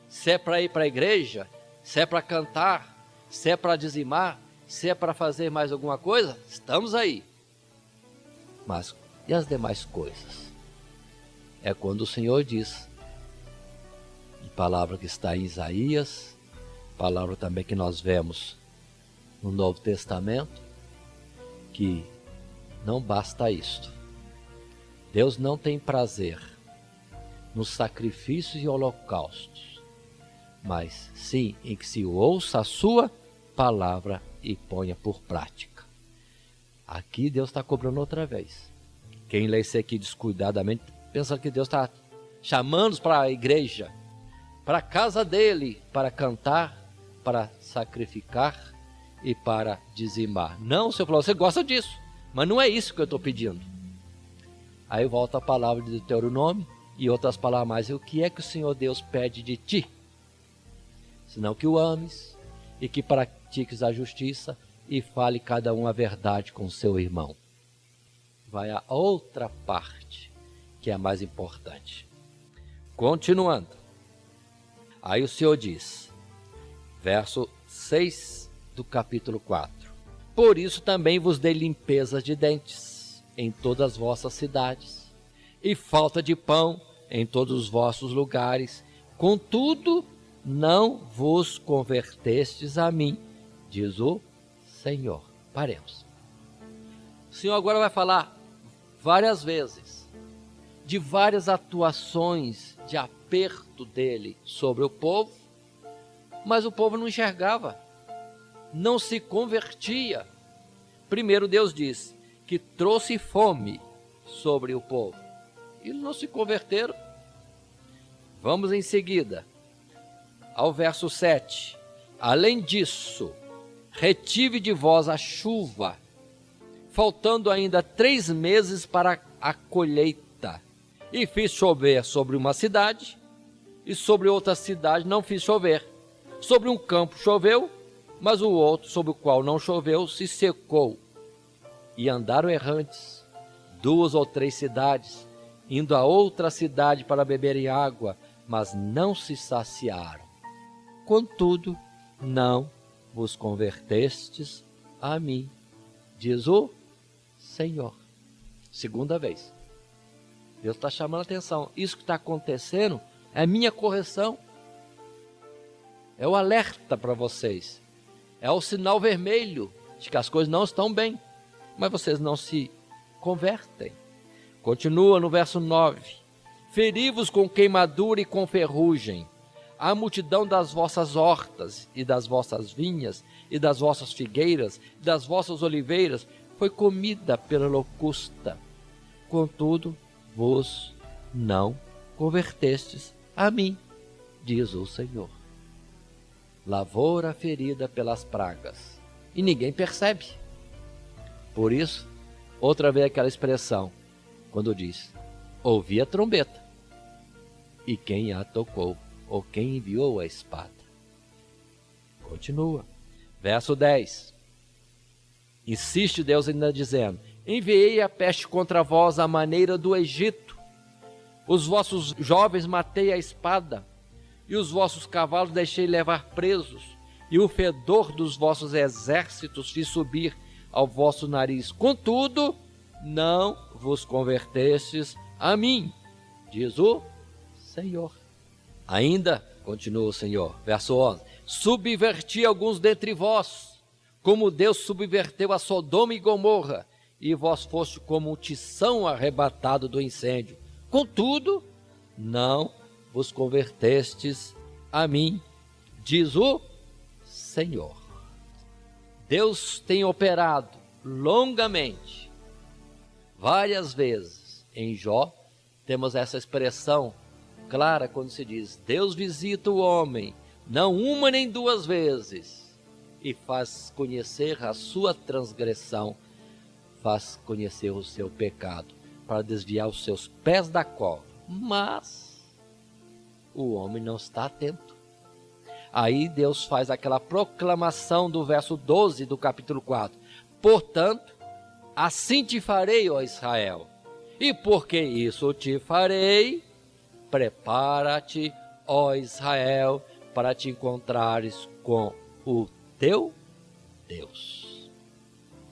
Se é para ir para a igreja, se é para cantar, se é para dizimar, se é para fazer mais alguma coisa, estamos aí. Mas e as demais coisas? É quando o Senhor diz, e palavra que está em Isaías, palavra também que nós vemos no Novo Testamento, que não basta isto. Deus não tem prazer nos sacrifícios e holocaustos, mas sim em que se ouça a sua palavra e ponha por prática. Aqui Deus está cobrando outra vez. Quem lê isso aqui descuidadamente, pensa que Deus está chamando-os para a igreja, para a casa dele, para cantar, para sacrificar e para dizimar. Não, o Senhor falou, você gosta disso, mas não é isso que eu estou pedindo. Aí volta a palavra de Deuteronômio e outras palavras mais. E o que é que o Senhor Deus pede de ti? Senão que o ames e que pratiques a justiça e fale cada um a verdade com o seu irmão. Vai a outra parte, que é a mais importante. Continuando. Aí o Senhor diz, verso 6 do capítulo 4. Por isso também vos dei limpeza de dentes em todas as vossas cidades, e falta de pão em todos os vossos lugares. Contudo, não vos convertestes a mim, diz o Senhor. Paremos. O Senhor agora vai falar várias vezes de várias atuações de aperto dele sobre o povo, mas o povo não enxergava, não se convertia. Primeiro Deus diz que trouxe fome sobre o povo. Eles não se converteram. Vamos em seguida ao verso 7. Além disso, retive de vós a chuva, faltando ainda 3 meses para a colheita. E fiz chover sobre uma cidade, e sobre outra cidade não fiz chover. Sobre um campo choveu, mas o outro, sobre o qual não choveu, se secou. E andaram errantes, 2 ou 3 cidades, indo a outra cidade para beberem água, mas não se saciaram. Contudo, não vos convertestes a mim, diz o Senhor. Segunda vez. Deus está chamando a atenção. Isso que está acontecendo é minha correção. É o alerta para vocês. É o sinal vermelho de que as coisas não estão bem. Mas vocês não se convertem. Continua no verso 9. Feri-vos com queimadura e com ferrugem. A multidão das vossas hortas e das vossas vinhas e das vossas figueiras e das vossas oliveiras foi comida pela locusta. Contudo, vos não convertestes a mim, diz o Senhor. Lavoura ferida pelas pragas, e ninguém percebe. Por isso, outra vez aquela expressão, quando diz, ouvi a trombeta, e quem a tocou, ou quem enviou a espada. Continua, verso 10. Insiste Deus ainda dizendo, enviei a peste contra vós à maneira do Egito. Os vossos jovens matei à espada, e os vossos cavalos deixei levar presos, e o fedor dos vossos exércitos fiz subir ao vosso nariz. Contudo, não vos convertestes a mim, diz o Senhor. Ainda, continua o Senhor, verso 11, subverti alguns dentre vós, como Deus subverteu a Sodoma e Gomorra, e vós foste como um tição arrebatado do incêndio. Contudo, não vos convertestes a mim, diz o Senhor. Deus tem operado longamente, várias vezes. Em Jó, temos essa expressão clara quando se diz, Deus visita o homem, não uma nem duas vezes, e faz conhecer a sua transgressão, faz conhecer o seu pecado, para desviar os seus pés da cova. Mas o homem não está atento. Aí Deus faz aquela proclamação do verso 12 do capítulo 4. Portanto, assim te farei, ó Israel. E porque isso te farei, prepara-te, ó Israel, para te encontrares com o teu Deus.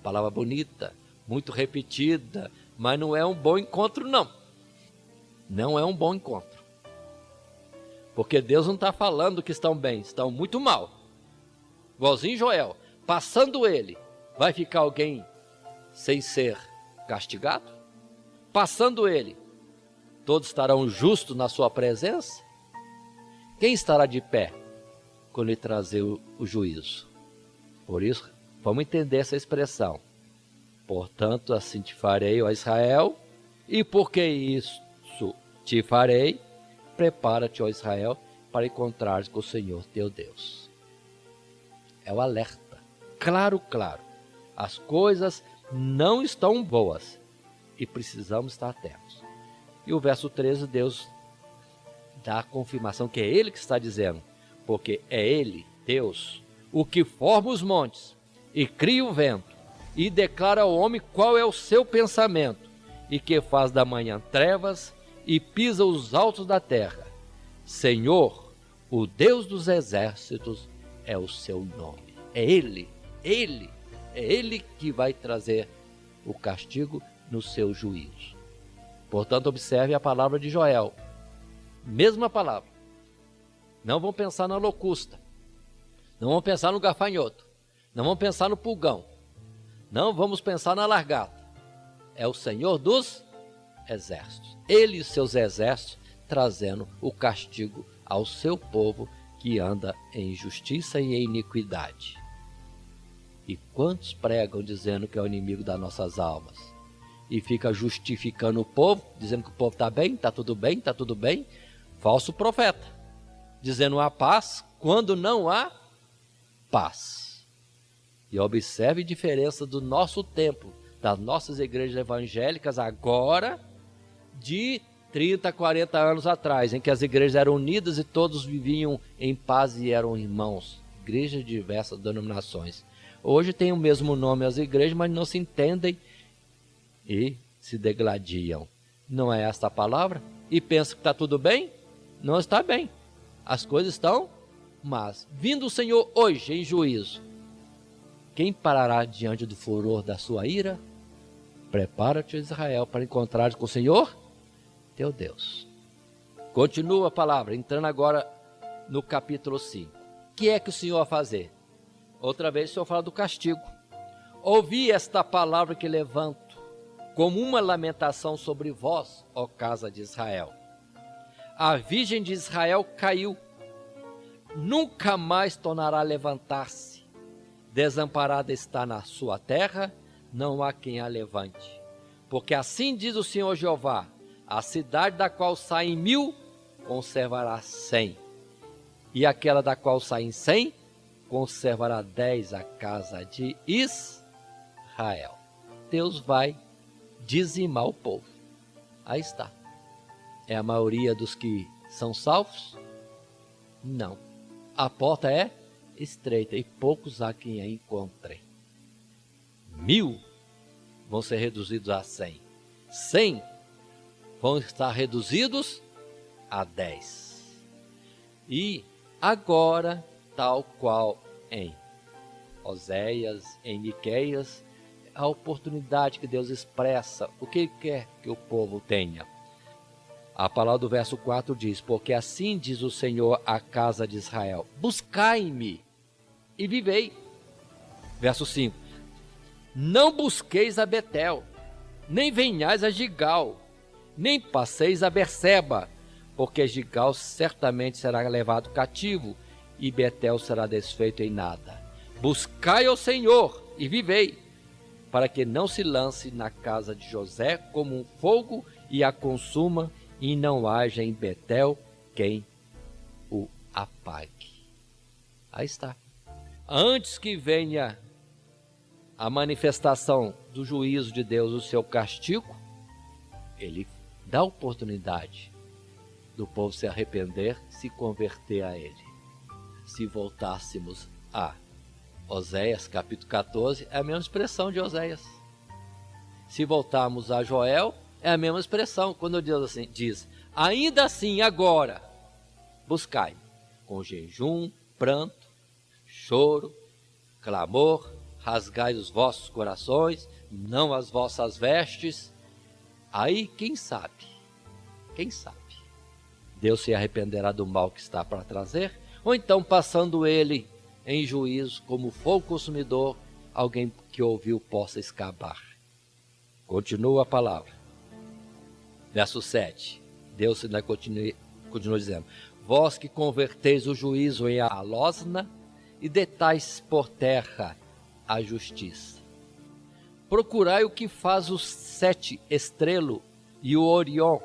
Palavra bonita, muito repetida, mas não é um bom encontro, não. Não é um bom encontro. Porque Deus não está falando que estão bem, estão muito mal. Igualzinho Joel, passando ele, vai ficar alguém sem ser castigado? Passando ele, todos estarão justos na sua presença? Quem estará de pé quando ele trazer o juízo? Por isso, vamos entender essa expressão. Portanto, assim te farei, ó Israel, e porque isso te farei, prepara-te, ó Israel, para encontrares com o Senhor teu Deus. É o alerta. Claro, claro. As coisas não estão boas e precisamos estar atentos. E o verso 13, Deus dá a confirmação que é Ele que está dizendo, porque é Ele, Deus, o que forma os montes e cria o vento e declara ao homem qual é o seu pensamento e que faz da manhã trevas e pisa os altos da terra. Senhor, o Deus dos exércitos é o seu nome. É Ele que vai trazer o castigo no seu juízo. Portanto, observe a palavra de Joel. Mesma palavra. Não vão pensar na locusta. Não vão pensar no gafanhoto. Não vão pensar no pulgão. Não vamos pensar na largata. É o Senhor dos exércitos. Ele e seus exércitos trazendo o castigo ao seu povo que anda em injustiça e em iniquidade. E quantos pregam dizendo que é o inimigo das nossas almas? E fica justificando o povo, dizendo que o povo está bem, está tudo bem, está tudo bem. Falso profeta, dizendo há paz quando não há paz. E observe a diferença do nosso tempo, das nossas igrejas evangélicas agora, de 30, 40 anos atrás, em que as igrejas eram unidas e todos viviam em paz e eram irmãos. Igrejas de diversas denominações. Hoje tem o mesmo nome as igrejas, mas não se entendem e se degladiam. Não é esta a palavra? E pensa que está tudo bem? não está bem. As coisas estão más. Vindo o Senhor hoje em juízo, quem parará diante do furor da sua ira? Prepara-te, Israel, para encontrar com o Senhor, teu Deus. Continua a palavra, entrando agora no capítulo 5. O que é que o Senhor vai fazer? Outra vez o Senhor fala do castigo. Ouvi esta palavra que levanto, como uma lamentação sobre vós, ó casa de Israel. A virgem de Israel caiu, nunca mais tornará a levantar-se. Desamparada está na sua terra, não há quem a levante. Porque assim diz o Senhor Jeová, a cidade da qual saem 1000, conservará 100. E aquela da qual saem 100, conservará 10 a casa de Israel. Deus vai dizimar o povo. Aí está. É a maioria dos que são salvos? Não. A porta é estreita e poucos há quem a encontrem. 1000 vão ser reduzidos a 100. 100 vão estar reduzidos a 10. E agora, tal qual em Oséias, em Miqueias, a oportunidade que Deus expressa, o que Ele quer que o povo tenha. A palavra do verso 4 diz, porque assim diz o Senhor à casa de Israel, buscai-me e vivei. Verso 5, não busqueis a Betel, nem venhais a Gigal, nem passeis a Berseba, porque Gigal certamente será levado cativo, e Betel será desfeito em nada. Buscai ao Senhor e vivei, para que não se lance na casa de José como um fogo e a consuma, e não haja em Betel quem o apague. Aí está. Antes que venha a manifestação do juízo de Deus, o seu castigo, Ele dá oportunidade do povo se arrepender, se converter a Ele. Se voltássemos a Oséias, capítulo 14, é a mesma expressão de Oséias. Se voltarmos a Joel, é a mesma expressão, quando Deus diz, ainda assim agora, buscai, com jejum, pranto, choro, clamor, rasgai os vossos corações, não as vossas vestes. Aí, quem sabe, Deus se arrependerá do mal que está para trazer, ou então passando Ele em juízo como fogo consumidor, alguém que ouviu possa escapar. Continua a palavra. Verso 7, Deus ainda continua dizendo, vós que converteis o juízo em alosna e deitais por terra a justiça. Procurai o que faz os 7 estrelo e o Orion,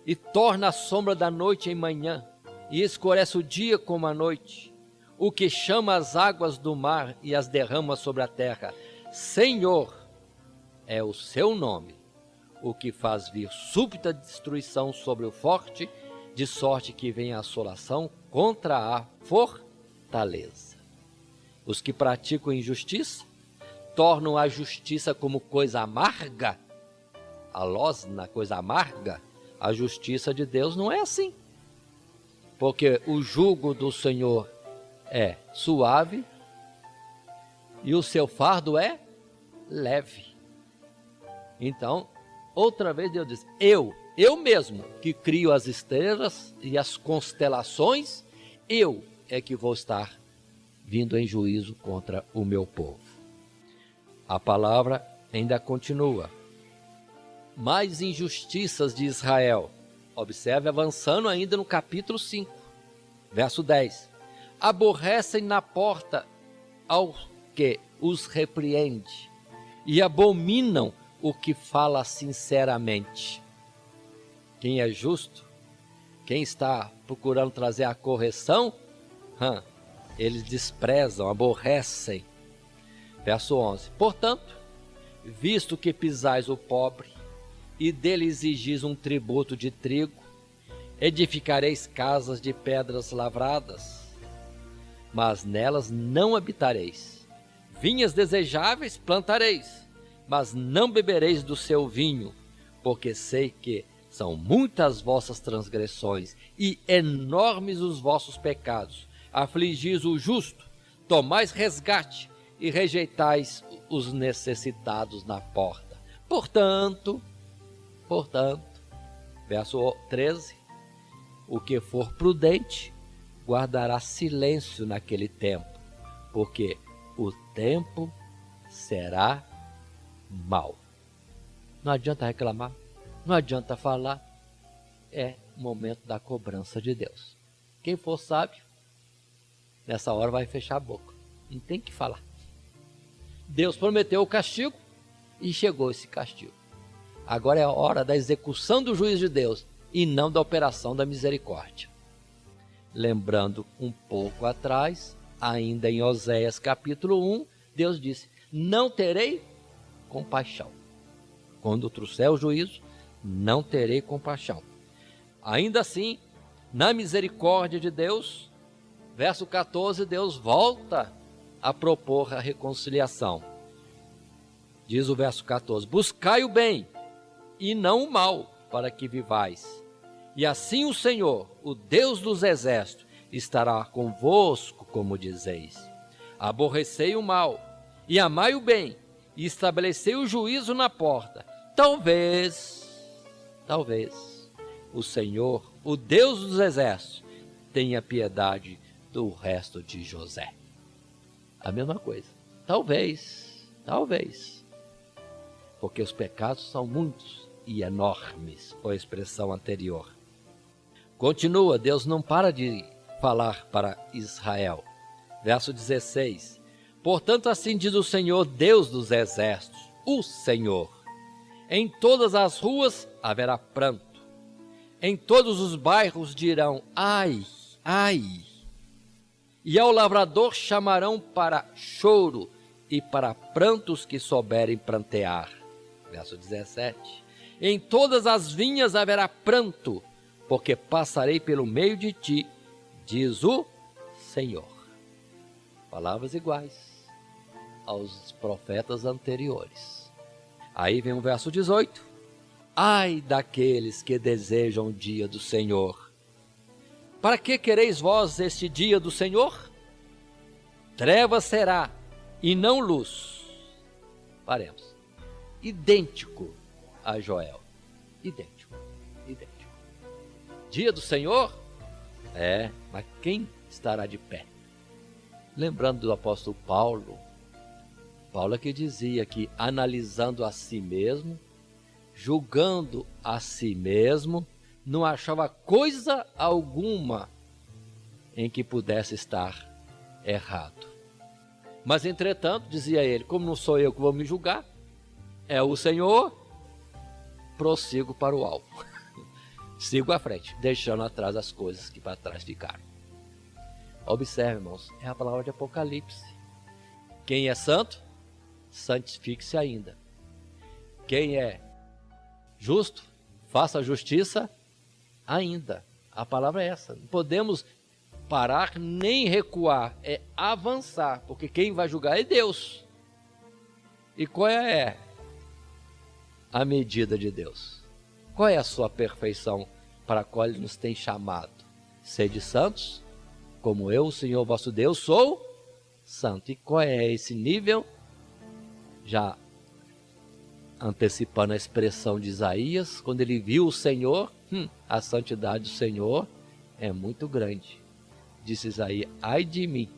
e torna a sombra da noite em manhã, e escurece o dia como a noite, o que chama as águas do mar e as derrama sobre a terra. Senhor é o seu nome, o que faz vir súbita destruição sobre o forte, de sorte que vem a assolação contra a fortaleza. Os que praticam injustiça tornam a justiça como coisa amarga, a losna, coisa amarga. A justiça de Deus não é assim, porque o jugo do Senhor é suave e o seu fardo é leve. Então, outra vez Deus diz, eu mesmo que crio as estrelas e as constelações, eu é que vou estar vindo em juízo contra o meu povo. A palavra ainda continua. Mais injustiças de Israel. Observe avançando ainda no capítulo 5, verso 10. Aborrecem na porta ao que os repreende e abominam o que fala sinceramente. Quem é justo, quem está procurando trazer a correção, eles desprezam, aborrecem. Verso 11. Portanto, visto que pisais o pobre e dele exigis um tributo de trigo, edificareis casas de pedras lavradas, mas nelas não habitareis. Vinhas desejáveis plantareis, mas não bebereis do seu vinho, porque sei que São muitas vossas transgressões e enormes os vossos pecados. Afligis o justo, tomais resgate e rejeitais os necessitados na porta. Portanto, verso 13, o que for prudente guardará silêncio naquele tempo, porque o tempo será mau. Não adianta reclamar, não adianta falar, é o momento da cobrança de Deus. Quem for sábio, nessa hora vai fechar a boca, não tem que falar. Deus prometeu o castigo e chegou esse castigo. Agora é a hora da execução do juízo de Deus e não da operação da misericórdia. Lembrando um pouco atrás, ainda em Oséias capítulo 1, Deus disse: não terei compaixão. Quando trouxer o juízo, não terei compaixão. Ainda assim, na misericórdia de Deus, verso 14, Deus volta a propor a reconciliação. Diz o verso 14: buscai o bem e não o mal, para que vivais. E assim o Senhor, o Deus dos exércitos, estará convosco, como dizeis. Aborrecei o mal e amai o bem, e estabelecei o juízo na porta. Talvez o Senhor, o Deus dos exércitos, tenha piedade do resto de José. A mesma coisa. Talvez. Porque os pecados são muitos e enormes, foi a expressão anterior. Continua, Deus não para de falar para Israel. Verso 16. Portanto, assim diz o Senhor, Deus dos exércitos, o Senhor: em todas as ruas haverá pranto, em todos os bairros dirão: ai, ai. E ao lavrador chamarão para choro e para prantos que souberem prantear. Verso 17. Em todas as vinhas haverá pranto, porque passarei pelo meio de ti, diz o Senhor. Palavras iguais aos profetas anteriores. Aí vem o verso 18. Ai daqueles que desejam o dia do Senhor. Para que quereis vós este dia do Senhor? Trevas será e não luz. Paremos. Idêntico a Joel. Idêntico. Dia do Senhor? Mas quem estará de pé? Lembrando do apóstolo Paulo é que dizia que analisando a si mesmo, julgando a si mesmo, não achava coisa alguma em que pudesse estar errado. Mas entretanto, dizia ele, como não sou eu que vou me julgar, é o Senhor, prossigo para o alvo. Sigo à frente, deixando atrás as coisas que para trás ficaram. Observe, irmãos, é a palavra de Apocalipse. Quem é santo, santifique-se ainda. Quem é justo, faça justiça ainda. A palavra é essa. Não podemos parar nem recuar, é avançar, porque quem vai julgar é Deus. E qual é a medida de Deus? Qual é a sua perfeição para a qual Ele nos tem chamado? Sede santos, como eu, o Senhor vosso Deus, sou santo. E qual é esse nível? Já antecipando a expressão de Isaías, quando ele viu o Senhor, a santidade do Senhor é muito grande. Disse Isaías: ai de mim,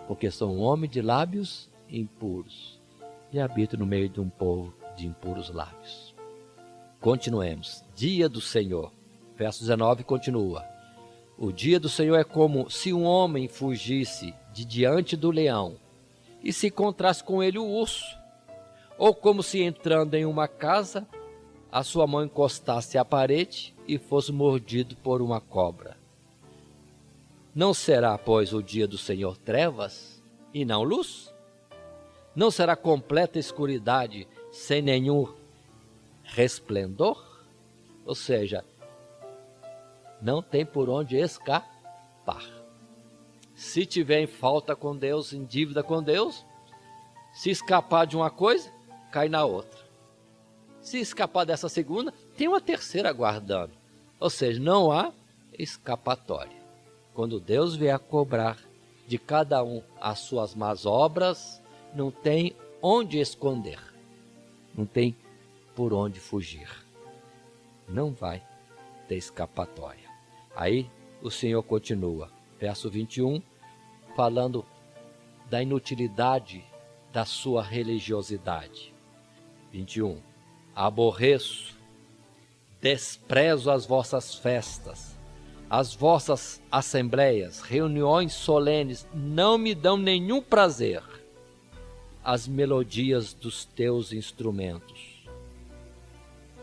porque sou um homem de lábios impuros e habito no meio de um povo de impuros lábios. Continuemos. Dia do Senhor. Verso 19 continua. O dia do Senhor é como se um homem fugisse de diante do leão e se encontrasse com ele o urso, ou como se entrando em uma casa, a sua mão encostasse à parede e fosse mordido por uma cobra. Não será, pois, o dia do Senhor trevas e não luz? Não será completa escuridade sem nenhum resplendor? Ou seja, não tem por onde escapar. Se tiver em falta com Deus, em dívida com Deus, se escapar de uma coisa, cai na outra. Se escapar dessa segunda, tem uma terceira aguardando. Ou seja, não há escapatória. Quando Deus vier a cobrar de cada um as suas más obras, não tem onde esconder, não tem por onde fugir. Não vai ter escapatória. Aí o Senhor continua, verso 21, falando da inutilidade da sua religiosidade. 21. Aborreço, desprezo as vossas festas, as vossas assembleias, reuniões solenes, não me dão nenhum prazer. As melodias dos teus instrumentos.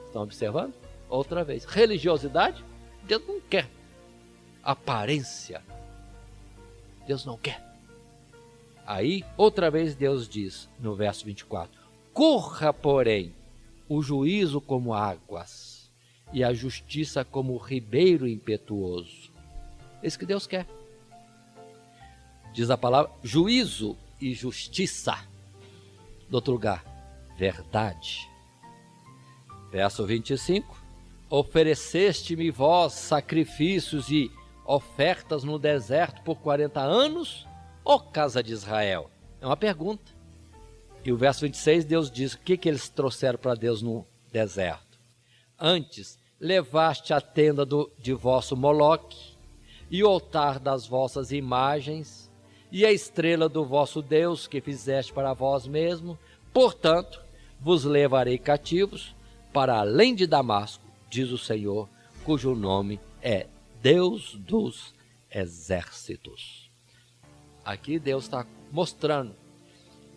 Estão observando? Outra vez. Religiosidade, Deus não quer. Aparência, Deus não quer. Aí, outra vez Deus diz, no verso 24, corra, porém, o juízo como águas, e a justiça como o ribeiro impetuoso. É isso que Deus quer. Diz a palavra, juízo e justiça. Do outro lugar, verdade. Verso 25, ofereceste-me vós sacrifícios e ofertas no deserto por 40 anos, ó casa de Israel? É uma pergunta. E o verso 26, Deus diz, o que eles trouxeram para Deus no deserto? Antes, levaste a tenda de vosso Moloque, e o altar das vossas imagens, e a estrela do vosso Deus, que fizeste para vós mesmo. Portanto, vos levarei cativos para além de Damasco, diz o Senhor, cujo nome é Deus dos exércitos. Aqui Deus está mostrando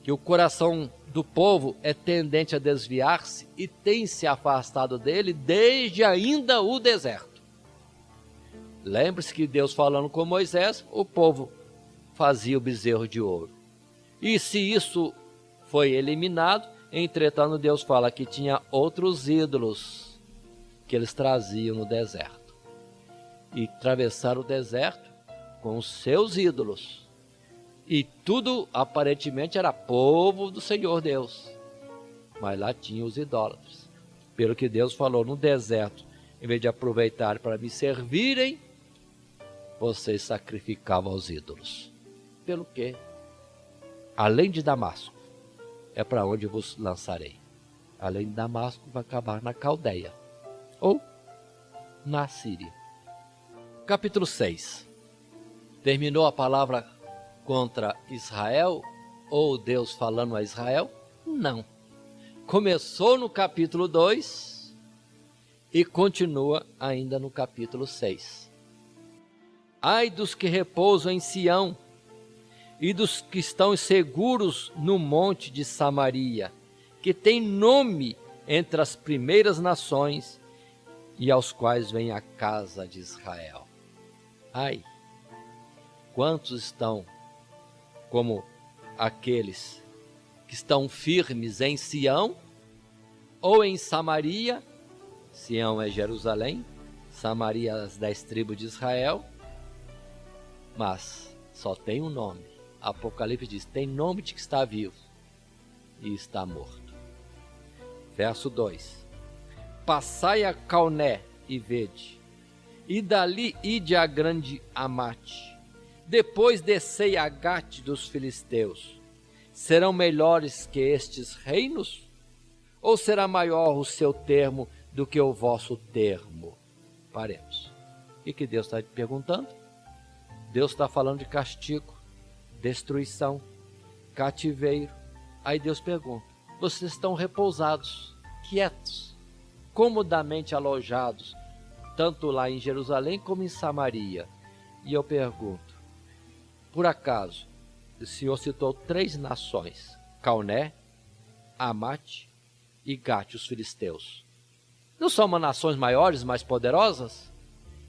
que o coração do povo é tendente a desviar-se e tem se afastado dele desde ainda o deserto. Lembre-se que Deus, falando com Moisés, o povo fazia o bezerro de ouro. E se isso foi eliminado, entretanto Deus fala que tinha outros ídolos que eles traziam no deserto. E atravessaram o deserto com os seus ídolos. E tudo aparentemente era povo do Senhor Deus. Mas lá tinha os idólatras. Pelo que Deus falou, no deserto, em vez de aproveitar para me servirem, vocês sacrificavam aos ídolos. Pelo que, além de Damasco, é para onde vos lançarei. Além de Damasco, vai acabar na Caldeia, ou na Síria. Capítulo 6. Terminou a palavra contra Israel, ou Deus falando a Israel? Não. Começou no capítulo 2 e continua ainda no capítulo 6. Ai dos que repousam em Sião, e dos que estão seguros no monte de Samaria, que tem nome entre as primeiras nações, e aos quais vem a casa de Israel. Ai, quantos estão como aqueles que estão firmes em Sião ou em Samaria? Sião é Jerusalém, Samaria as 10 tribos de Israel, mas só tem um nome. Apocalipse diz, tem nome de que está vivo e está morto. Verso 2. Passai a Calné e vede, e dali ide a grande Amate. Depois descei a Gate dos filisteus. Serão melhores que estes reinos? Ou será maior o seu termo do que o vosso termo? Paremos. O que Deus está perguntando? Deus está falando de castigo, destruição, cativeiro. Aí Deus pergunta, vocês estão repousados, quietos, comodamente alojados, tanto lá em Jerusalém como em Samaria. E eu pergunto, por acaso, o Senhor citou 3 nações, Calné, Amate e Gate, os filisteus. Não são uma nações maiores, mais poderosas?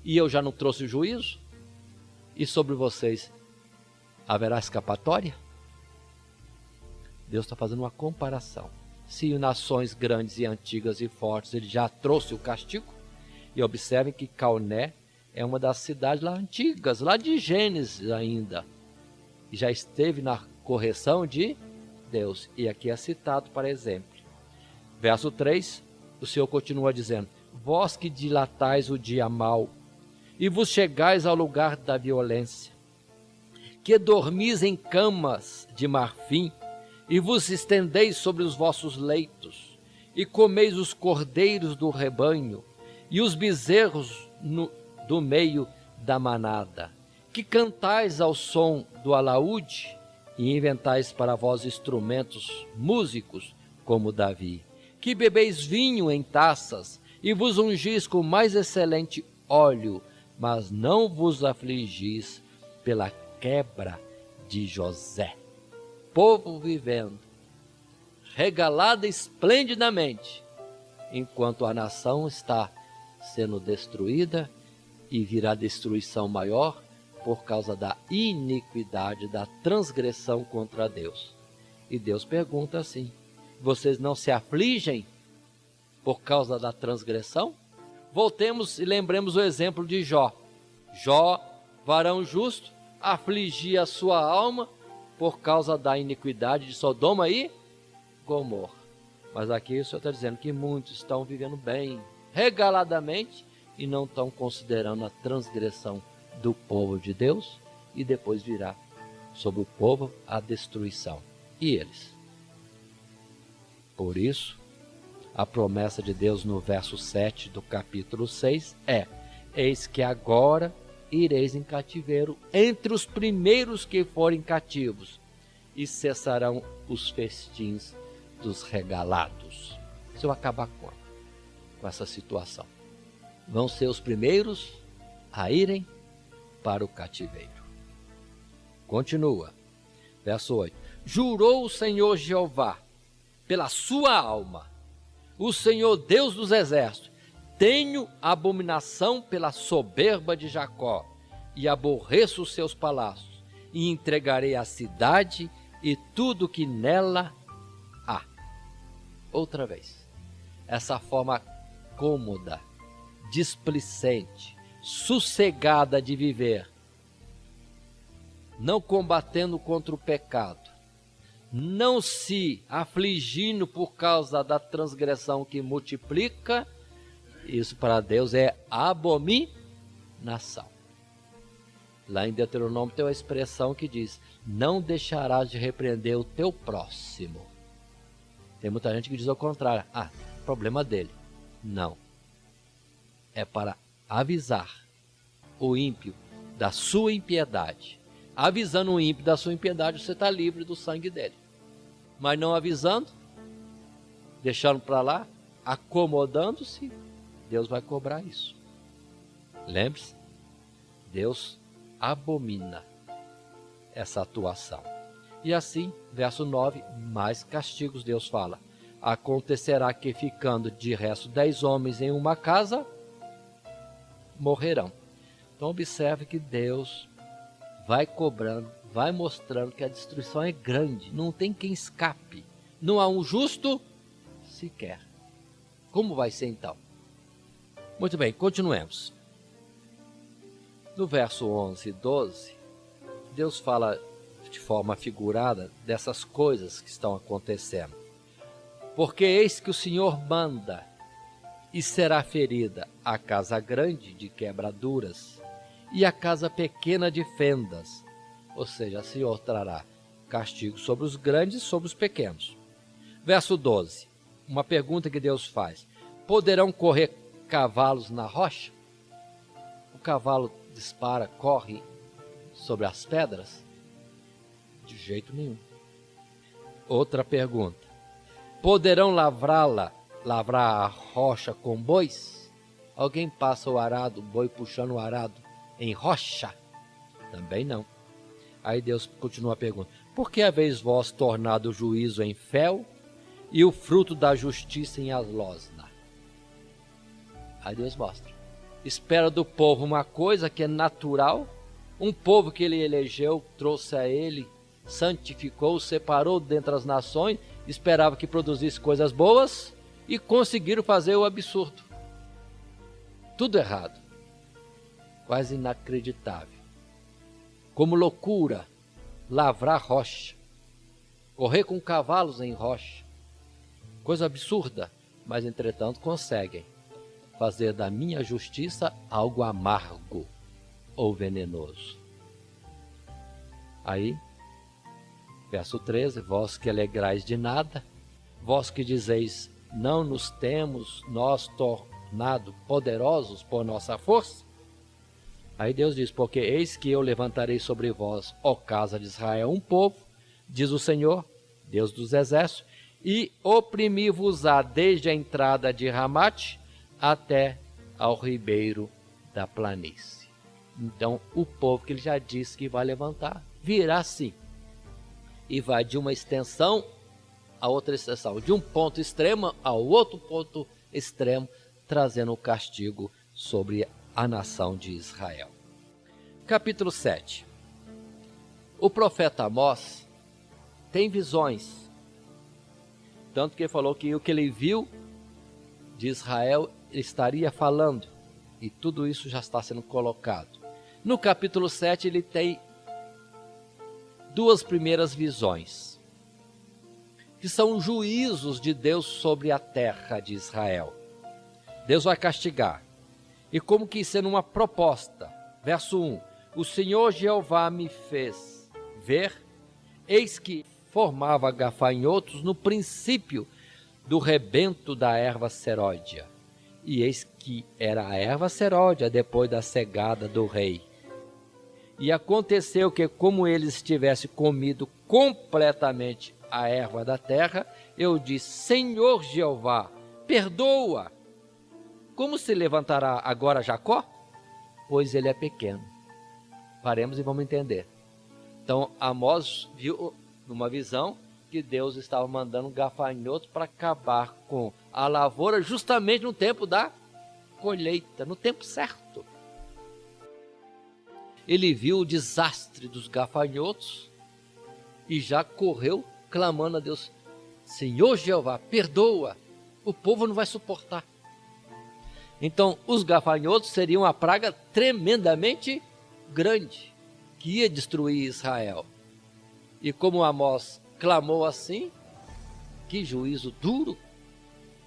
E eu já não trouxe juízo? E sobre vocês haverá escapatória? Deus está fazendo uma comparação. Se nações grandes e antigas e fortes, ele já trouxe o castigo. E observem que Calné é uma das cidades lá antigas, lá de Gênesis ainda. E já esteve na correção de Deus. E aqui é citado para exemplo. Verso 3, o Senhor continua dizendo, vós que dilatais o dia mau, e vos chegais ao lugar da violência, que dormis em camas de marfim, e vos estendeis sobre os vossos leitos, e comeis os cordeiros do rebanho, e os bezerros do meio da manada, que cantais ao som do alaúde, e inventais para vós instrumentos músicos como Davi, que bebeis vinho em taças, e vos ungis com mais excelente óleo, mas não vos afligis pela quebra de José. Povo vivendo, regalada esplendidamente, enquanto a nação está sendo destruída e virá destruição maior por causa da iniquidade, da transgressão contra Deus. E Deus pergunta assim: vocês não se afligem por causa da transgressão? Voltemos e lembremos o exemplo de Jó. Jó, varão justo, afligia a sua alma por causa da iniquidade de Sodoma e Gomorra. Mas aqui o Senhor está dizendo que muitos estão vivendo bem, regaladamente, e não estão considerando a transgressão do povo de Deus, e depois virá sobre o povo a destruição. E eles? Por isso, a promessa de Deus no verso 7 do capítulo 6 é: eis que agora ireis em cativeiro entre os primeiros que forem cativos, e cessarão os festins dos regalados. Se eu acabar com essa situação, vão ser os primeiros a irem para o cativeiro. Continua, verso 8: jurou o Senhor Jeová pela sua alma, o Senhor Deus dos exércitos: tenho abominação pela soberba de Jacó, e aborreço os seus palácios, e entregarei a cidade e tudo que nela há. Outra vez, essa forma cômoda, displicente, sossegada de viver, não combatendo contra o pecado, não se afligindo por causa da transgressão que multiplica, isso para Deus é abominação. Lá em Deuteronômio tem uma expressão que diz: não deixarás de repreender o teu próximo. Tem muita gente que diz ao contrário: problema dele. Não. É para avisar o ímpio da sua impiedade. Avisando o ímpio da sua impiedade, você está livre do sangue dele. Mas não avisando, deixando para lá, acomodando-se, Deus vai cobrar isso. Lembre-se, Deus abomina essa atuação. E assim, verso 9, mais castigos Deus fala: acontecerá que, ficando de resto 10 homens em uma casa, morrerão. Então observe que Deus vai cobrando, vai mostrando que a destruição é grande, não tem quem escape, não há um justo sequer. Como vai ser então? Muito bem, continuemos. No verso 11 e 12, Deus fala de forma figurada dessas coisas que estão acontecendo. Porque eis que o Senhor manda, e será ferida a casa grande de quebraduras, e a casa pequena de fendas. Ou seja, o Senhor trará castigo sobre os grandes e sobre os pequenos. Verso 12, uma pergunta que Deus faz: poderão correr cavalos na rocha? O cavalo dispara, corre sobre as pedras? De jeito nenhum. Outra pergunta: poderão lavrar a rocha com bois? Alguém passa o arado, o boi puxando o arado em rocha? Também não. Aí Deus continua a pergunta: por que haveis vós tornado o juízo em fel e o fruto da justiça em alosna? Aí Deus mostra: espera do povo uma coisa que é natural, um povo que ele elegeu, trouxe a ele, santificou, separou dentre as nações, esperava que produzisse coisas boas e conseguiram fazer o absurdo. Tudo errado, quase inacreditável. Como loucura, lavrar rocha, correr com cavalos em rocha, coisa absurda, mas entretanto conseguem. fazer da minha justiça algo amargo ou venenoso. Aí, verso 13, vós que alegrais de nada, vós que dizeis, não nos temos nós tornado poderosos por nossa força? Aí Deus diz, porque eis que eu levantarei sobre vós, ó casa de Israel, um povo, diz o Senhor, Deus dos exércitos, e oprimi-vos-á desde a entrada de Ramate até ao ribeiro da planície. Então, o povo que ele já disse que vai levantar, virá assim, e vai de uma extensão a outra extensão, de um ponto extremo ao outro ponto extremo, trazendo o castigo sobre a nação de Israel. Capítulo 7. O profeta Amós tem visões, tanto que ele falou que o que ele viu de Israel ele estaria falando, e tudo isso já está sendo colocado. No capítulo 7 ele tem duas primeiras visões, que são juízos de Deus sobre a terra de Israel. Deus vai castigar, e como que sendo uma proposta. Verso 1, o Senhor Jeová me fez ver, eis que formava gafanhotos no princípio do rebento da erva seródia, e eis que era a erva seródia depois da cegada do rei. E aconteceu que, como eles tivessem comido completamente a erva da terra, eu disse, Senhor Jeová, perdoa. Como se levantará agora Jacó? Pois ele é pequeno. Paremos e vamos entender. Então, Amós viu numa visão que Deus estava mandando gafanhotos para acabar com a lavoura justamente no tempo da colheita, no tempo certo. Ele viu o desastre dos gafanhotos e já correu clamando a Deus, Senhor Jeová, perdoa, o povo não vai suportar. Então, os gafanhotos seriam uma praga tremendamente grande, que ia destruir Israel. E como Amós clamou assim, que juízo duro,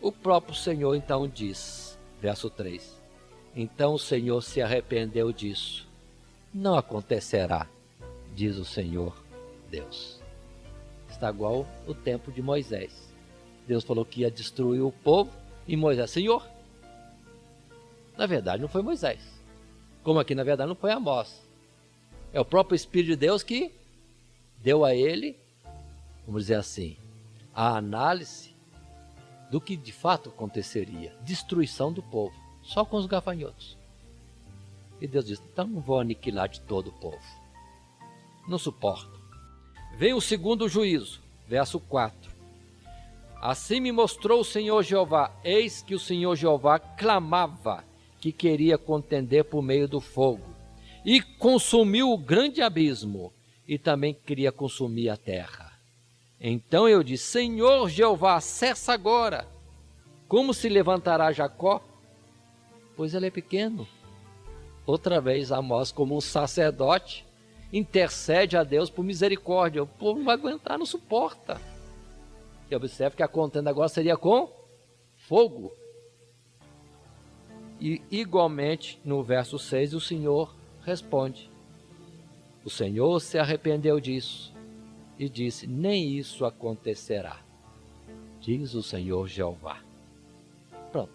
o próprio Senhor então diz, verso 3, então o Senhor se arrependeu disso. Não acontecerá, diz o Senhor Deus. Está igual o tempo de Moisés. Deus falou que ia destruir o povo e Moisés, Senhor. Na verdade não foi Moisés. Como aqui na verdade não foi Amós. É o próprio Espírito de Deus que deu a ele, vamos dizer assim, a análise do que de fato aconteceria. Destruição do povo, só com os gafanhotos. E Deus disse, então não vou aniquilar de todo o povo. Não suporto. Vem o segundo juízo, verso 4. Assim me mostrou o Senhor Jeová, eis que o Senhor Jeová clamava que queria contender por meio do fogo, e consumiu o grande abismo, e também queria consumir a terra. Então eu disse, Senhor Jeová, cessa agora. Como se levantará Jacó? Pois ele é pequeno. Outra vez Amós, como um sacerdote, intercede a Deus por misericórdia. O povo não vai aguentar, não suporta. E observe que a contenda agora seria com fogo. E igualmente no verso 6 o Senhor responde. O Senhor se arrependeu disso e disse, nem isso acontecerá, diz o Senhor Jeová. Pronto.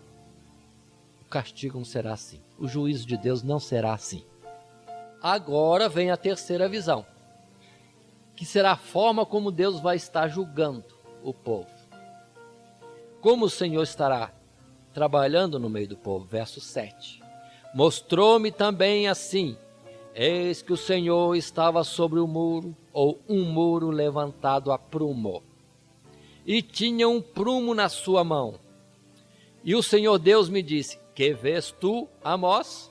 O castigo não será assim. O juízo de Deus não será assim. Agora vem a terceira visão, que será a forma como Deus vai estar julgando o povo. Como o Senhor estará trabalhando no meio do povo. Verso 7. Mostrou-me também assim, eis que o Senhor estava sobre o muro, ou um muro levantado a prumo, e tinha um prumo na sua mão. E o Senhor Deus me disse, que vês tu, Amós?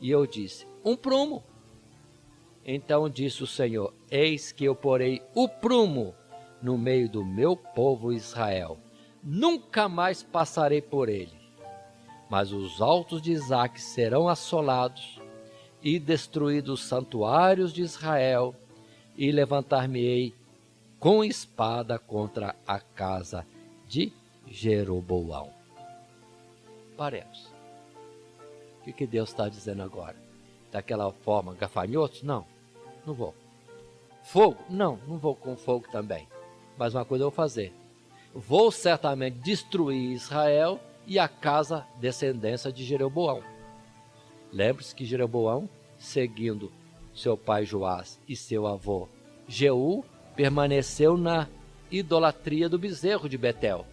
E eu disse, um prumo. Então disse o Senhor, eis que eu porei o prumo no meio do meu povo Israel. Nunca mais passarei por ele. Mas os altos de Isaque serão assolados, e destruídos os santuários de Israel, e levantar-me-ei com espada contra a casa de Jeroboão. paremos. O que Deus está dizendo agora? Daquela forma, gafanhotos? Não, não vou. Fogo? Não, não vou com fogo também. Mas uma coisa eu vou fazer. Vou certamente destruir Israel e a casa descendência de Jeroboão. Lembre-se que Jeroboão, seguindo seu pai Joás e seu avô Jeú, permaneceu na idolatria do bezerro de Betel.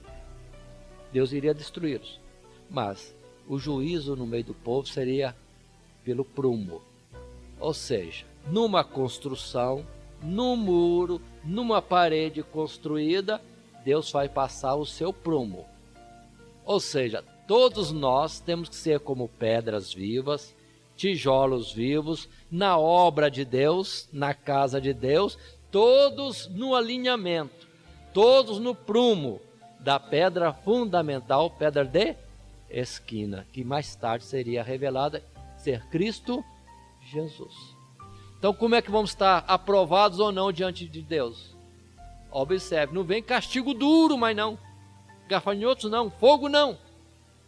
Deus iria destruí-los, mas o juízo no meio do povo seria pelo prumo. Ou seja, numa construção, num muro, numa parede construída, Deus vai passar o seu prumo. Ou seja, todos nós temos que ser como pedras vivas, tijolos vivos, na obra de Deus, na casa de Deus, todos no alinhamento, todos no prumo da pedra fundamental, pedra de esquina, que mais tarde seria revelada ser Cristo Jesus. Então, como é que vamos estar aprovados ou não diante de Deus? Observe, não vem castigo duro, mas não. Gafanhotos não, fogo não.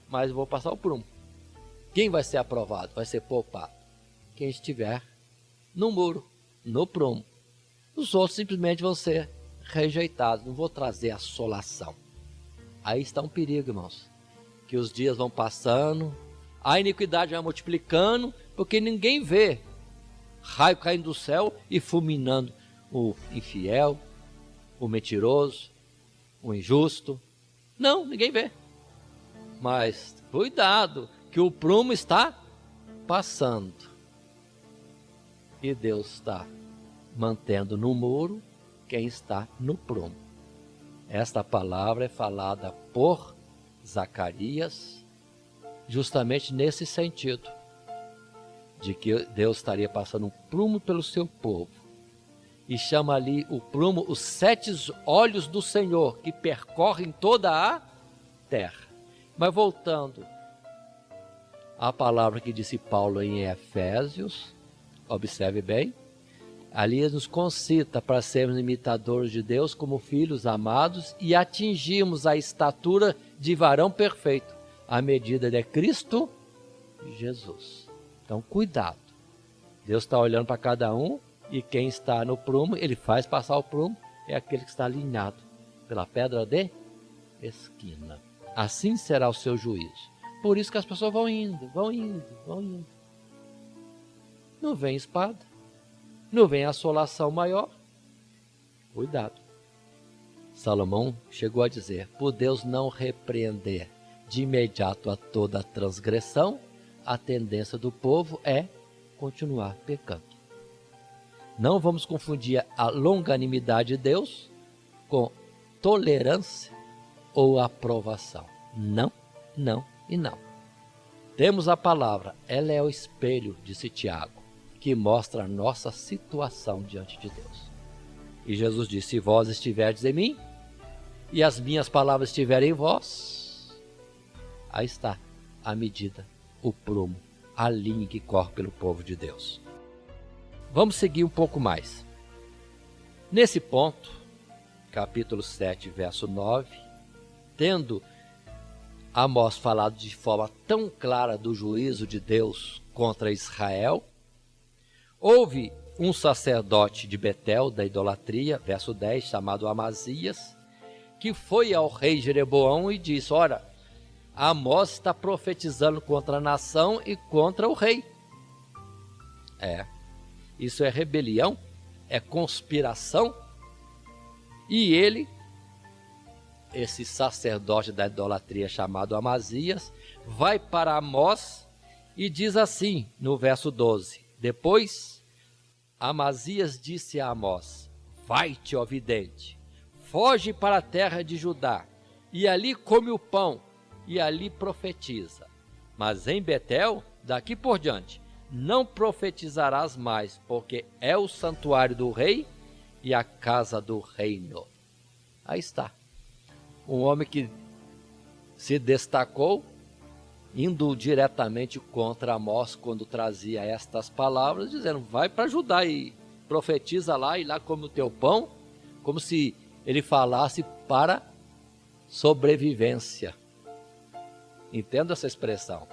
Mas eu vou passar o prumo. Quem vai ser aprovado? Vai ser poupado. Quem estiver no muro, no prumo. Os outros simplesmente vão ser rejeitados. Não vou trazer assolação. Aí está um perigo, irmãos. Que os dias vão passando, a iniquidade vai multiplicando, porque ninguém vê raio caindo do céu e fulminando o infiel, o mentiroso, o injusto. Não, ninguém vê. Mas cuidado, que o prumo está passando. E Deus está mantendo no muro quem está no prumo. Esta palavra é falada por Zacarias justamente nesse sentido, de que Deus estaria passando um prumo pelo seu povo. E chama ali o prumo os 7 olhos do Senhor, que percorrem toda a terra. Mas voltando à palavra que disse Paulo em Efésios, observe bem, ali ele nos concita para sermos imitadores de Deus como filhos amados e atingirmos a estatura de varão perfeito, à medida de Cristo Jesus. Então, cuidado. Deus está olhando para cada um e quem está no prumo, ele faz passar o prumo, é aquele que está alinhado pela pedra de esquina. Assim será o seu juízo. Por isso que as pessoas vão indo. Não vem espada, não vem assolação maior. Cuidado. Salomão chegou a dizer, por Deus não repreender de imediato a toda transgressão, a tendência do povo é continuar pecando. Não vamos confundir a longanimidade de Deus com tolerância ou aprovação. Não, não e não. Temos a palavra, ela é o espelho, disse Tiago, que mostra a nossa situação diante de Deus. E Jesus disse, se vós estiverdes em mim, e as minhas palavras estiverem em vós, aí está a medida, o prumo, a linha que corre pelo povo de Deus. Vamos seguir um pouco mais. Nesse ponto, capítulo 7, verso 9, tendo Amós falado de forma tão clara do juízo de Deus contra Israel, houve um sacerdote de Betel, da idolatria, verso 10, chamado Amazias, que foi ao rei Jeroboão e disse, ora, Amós está profetizando contra a nação e contra o rei. Isso é rebelião, é conspiração. E ele, esse sacerdote da idolatria chamado Amazias, vai para Amós e diz assim no verso 12, depois Amazias disse a Amós, vai-te, ó vidente, foge para a terra de Judá, e ali come o pão, e ali profetiza. Mas em Betel, daqui por diante, não profetizarás mais, porque é o santuário do rei e a casa do reino. Aí está. Um homem que se destacou, indo diretamente contra Amós quando trazia estas palavras, dizendo, vai para Judá e profetiza lá, e lá come o teu pão, como se ele falasse para sobrevivência. Entenda essa expressão.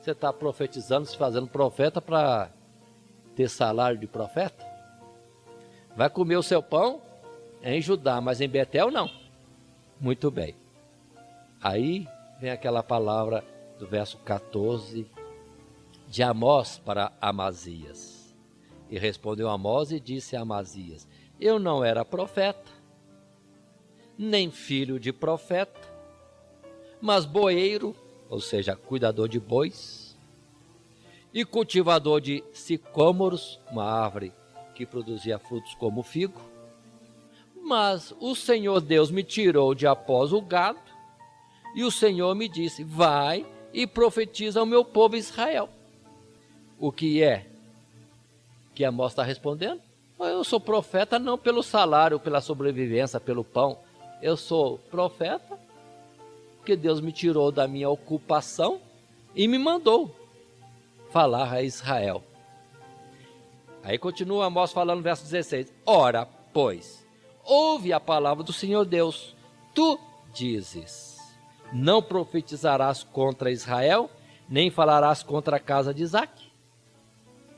Você está profetizando, se fazendo profeta para ter salário de profeta? Vai comer o seu pão em Judá, mas em Betel não. Muito bem. Aí vem aquela palavra do verso 14 de Amós para Amazias. E respondeu Amós e disse a Amazias: eu não era profeta, nem filho de profeta, mas boeiro, ou seja, cuidador de bois, e cultivador de sicômoros, uma árvore que produzia frutos como figo. Mas o Senhor Deus me tirou de após o gado, e o Senhor me disse: vai e profetiza ao meu povo Israel. O que é que Amós está respondendo? Eu sou profeta não pelo salário, pela sobrevivência, pelo pão. Eu sou profeta porque Deus me tirou da minha ocupação e me mandou falar a Israel. Aí continua Amós falando no verso 16. Ora, pois, ouve a palavra do Senhor Deus. Tu dizes: não profetizarás contra Israel, nem falarás contra a casa de Isaque.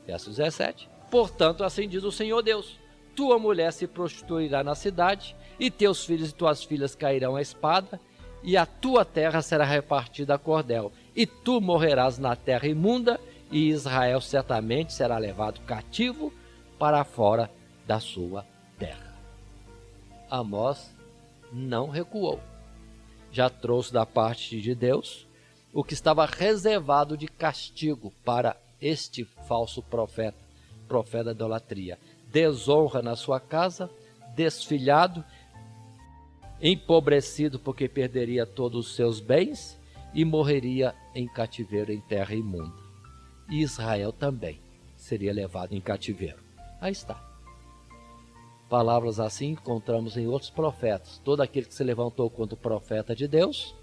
Verso 17. Portanto, assim diz o Senhor Deus: tua mulher se prostituirá na cidade, e teus filhos e tuas filhas cairão à espada, e a tua terra será repartida a cordel, e tu morrerás na terra imunda, e Israel certamente será levado cativo para fora da sua terra. Amós não recuou. Já trouxe da parte de Deus o que estava reservado de castigo para este falso profeta, profeta da idolatria. Desonra na sua casa, desfilhado, empobrecido porque perderia todos os seus bens e morreria em cativeiro em terra imunda. E Israel também seria levado em cativeiro. Aí está. Palavras assim encontramos em outros profetas. Todo aquele que se levantou contra o profeta de Deus,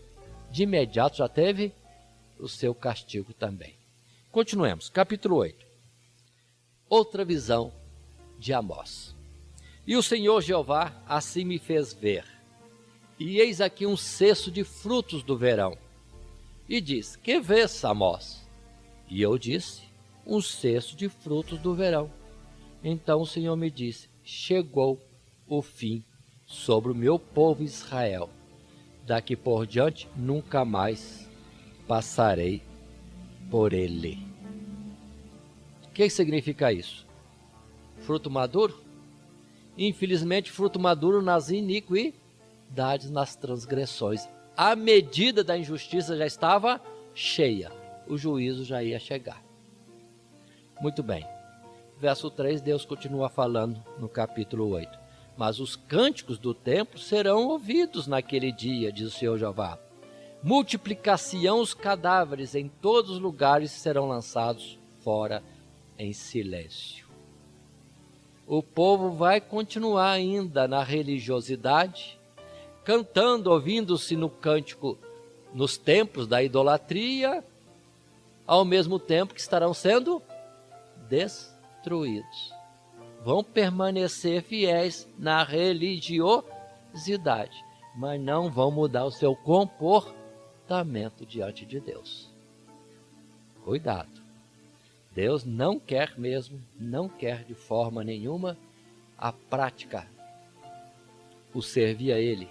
de imediato já teve o seu castigo também. Continuemos, capítulo 8. Outra visão de Amós. E o Senhor Jeová assim me fez ver, e eis aqui um cesto de frutos do verão. E diz: que vês, Amós? E eu disse: um cesto de frutos do verão. Então o Senhor me disse: chegou o fim sobre o meu povo Israel. Daqui por diante nunca mais passarei por ele. O que significa isso? Fruto maduro? Infelizmente, fruto maduro nas iniquidades, nas transgressões. A medida da injustiça já estava cheia. O juízo já ia chegar. Muito bem. Verso 3, Deus continua falando no capítulo 8. Mas os cânticos do templo serão ouvidos naquele dia, diz o Senhor Jeová. Multiplicar-se-ão os cadáveres em todos os lugares, serão lançados fora em silêncio. O povo vai continuar ainda na religiosidade, cantando, ouvindo-se no cântico nos templos da idolatria, ao mesmo tempo que estarão sendo destruídos. Vão permanecer fiéis na religiosidade, mas não vão mudar o seu comportamento diante de Deus. Cuidado. Deus não quer mesmo, não quer de forma nenhuma a prática, o servir a Ele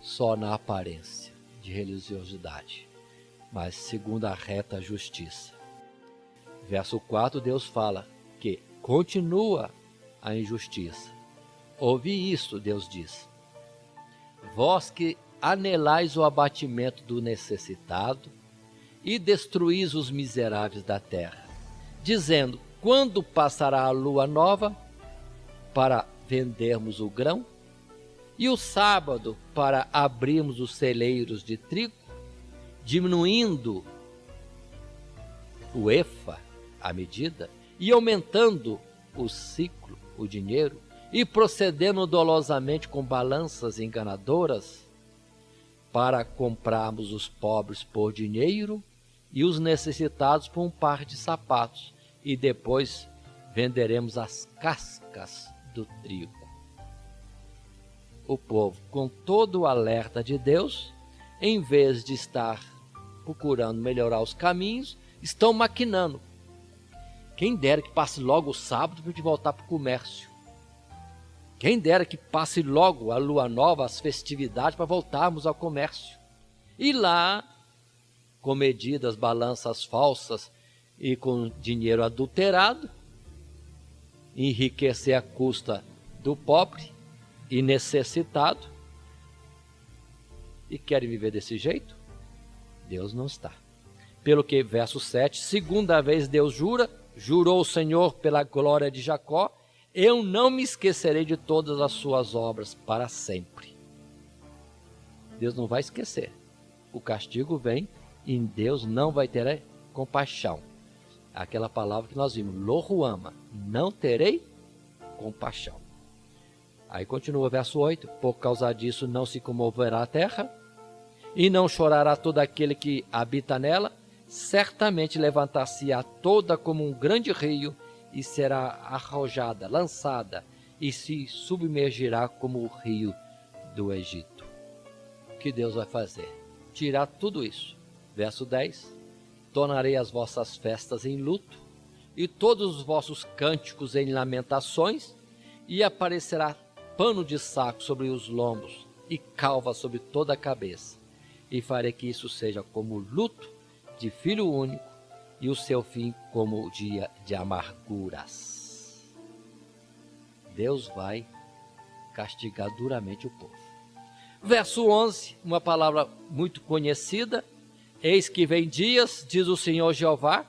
só na aparência de religiosidade, mas segundo a reta justiça. Verso 4, Deus fala que continua a injustiça. Ouvi isto, Deus diz: vós que anelais o abatimento do necessitado e destruís os miseráveis da terra, dizendo: quando passará a lua nova para vendermos o grão, e o sábado para abrirmos os celeiros de trigo, diminuindo o efa, a medida, e aumentando o ciclo, o dinheiro, e procedendo dolosamente com balanças enganadoras, para comprarmos os pobres por dinheiro e os necessitados por um par de sapatos, e depois venderemos as cascas do trigo. O povo, com todo o alerta de Deus, em vez de estar procurando melhorar os caminhos, estão maquinando. Quem dera que passe logo o sábado para a gente voltar para o comércio. Quem dera que passe logo a lua nova, as festividades, para voltarmos ao comércio. E lá, com medidas, balanças falsas e com dinheiro adulterado, enriquecer à custa do pobre e necessitado. E querem viver desse jeito? Deus não está. Pelo que, verso 7, segunda vez Deus jurou o Senhor pela glória de Jacó, eu não me esquecerei de todas as suas obras para sempre. Deus não vai esquecer. O castigo vem e Deus não vai ter compaixão. Aquela palavra que nós vimos, Lohuama, não terei compaixão. Aí continua o verso 8, por causa disso não se comoverá a terra, e não chorará todo aquele que habita nela, certamente levantar-se-á toda como um grande rio, e será arrojada, lançada, e se submergirá como o rio do Egito. O que Deus vai fazer? Tirar tudo isso. Verso 10, tornarei as vossas festas em luto, e todos os vossos cânticos em lamentações, e aparecerá pano de saco sobre os lombos, e calva sobre toda a cabeça, e farei que isso seja como luto de filho único, e o seu fim como o dia de amarguras. Deus vai castigar duramente o povo. Verso 11, uma palavra muito conhecida, eis que vem dias, diz o Senhor Jeová,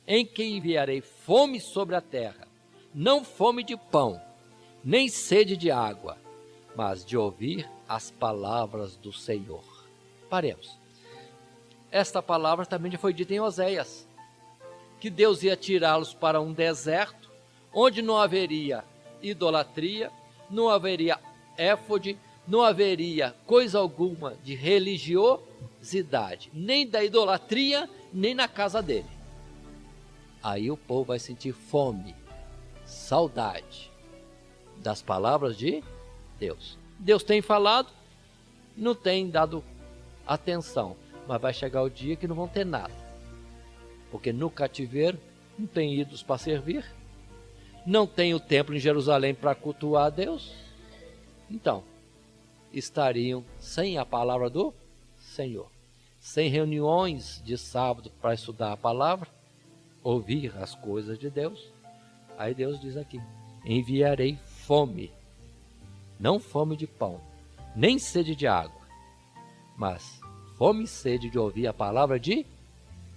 em que enviarei fome sobre a terra, não fome de pão, nem sede de água, mas de ouvir as palavras do Senhor. Paremos. Esta palavra também já foi dita em Oséias, que Deus ia tirá-los para um deserto, onde não haveria idolatria, não haveria éfode, não haveria coisa alguma de religiosidade, nem da idolatria, nem na casa dele. Aí o povo vai sentir fome, saudade das palavras de Deus. Deus tem falado, não tem dado atenção, mas vai chegar o dia que não vão ter nada. Porque no cativeiro não tem ídolos para servir, não tem o templo em Jerusalém para cultuar a Deus. Então, estariam sem a palavra do Senhor, sem reuniões de sábado para estudar a palavra, ouvir as coisas de Deus. Aí Deus diz aqui, enviarei fome, não fome de pão, nem sede de água, mas fome e sede de ouvir a palavra de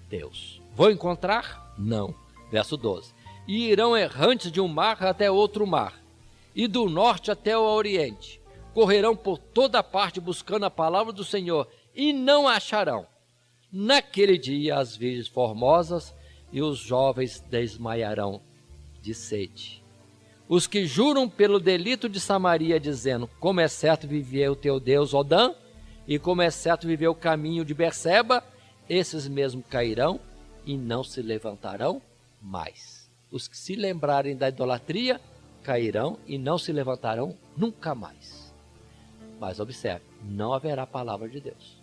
Deus. Vou encontrar? Não. Verso 12. E irão errantes de um mar até outro mar, e do norte até o oriente. Correrão por toda parte buscando a palavra do Senhor, e não acharão. Naquele dia as virgens formosas e os jovens desmaiarão de sede. Os que juram pelo delito de Samaria, dizendo, como é certo viver o teu Deus, Odã, e como é certo viver o caminho de Berseba, esses mesmos cairão e não se levantarão mais. Os que se lembrarem da idolatria cairão e não se levantarão nunca mais. Mas observe, não haverá palavra de Deus.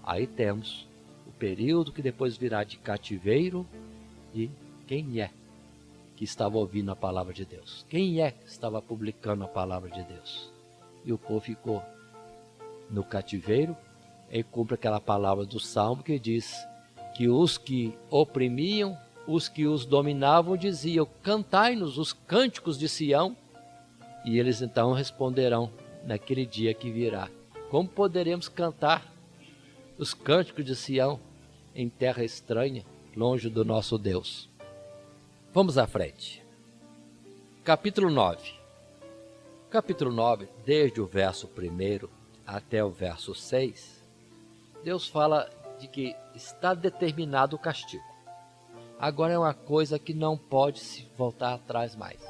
Aí temos o período que depois virá de cativeiro, e quem é que estava ouvindo a palavra de Deus? Quem é que estava publicando a palavra de Deus? E o povo ficou no cativeiro, e cumpre aquela palavra do Salmo que diz que os que oprimiam, os que os dominavam, diziam, cantai-nos os cânticos de Sião, e eles então responderão naquele dia que virá, como poderemos cantar os cânticos de Sião em terra estranha, longe do nosso Deus? Vamos à frente. Capítulo 9. Capítulo 9, desde o verso 1 até o verso 6, Deus fala de que está determinado o castigo. Agora é uma coisa que não pode se voltar atrás mais.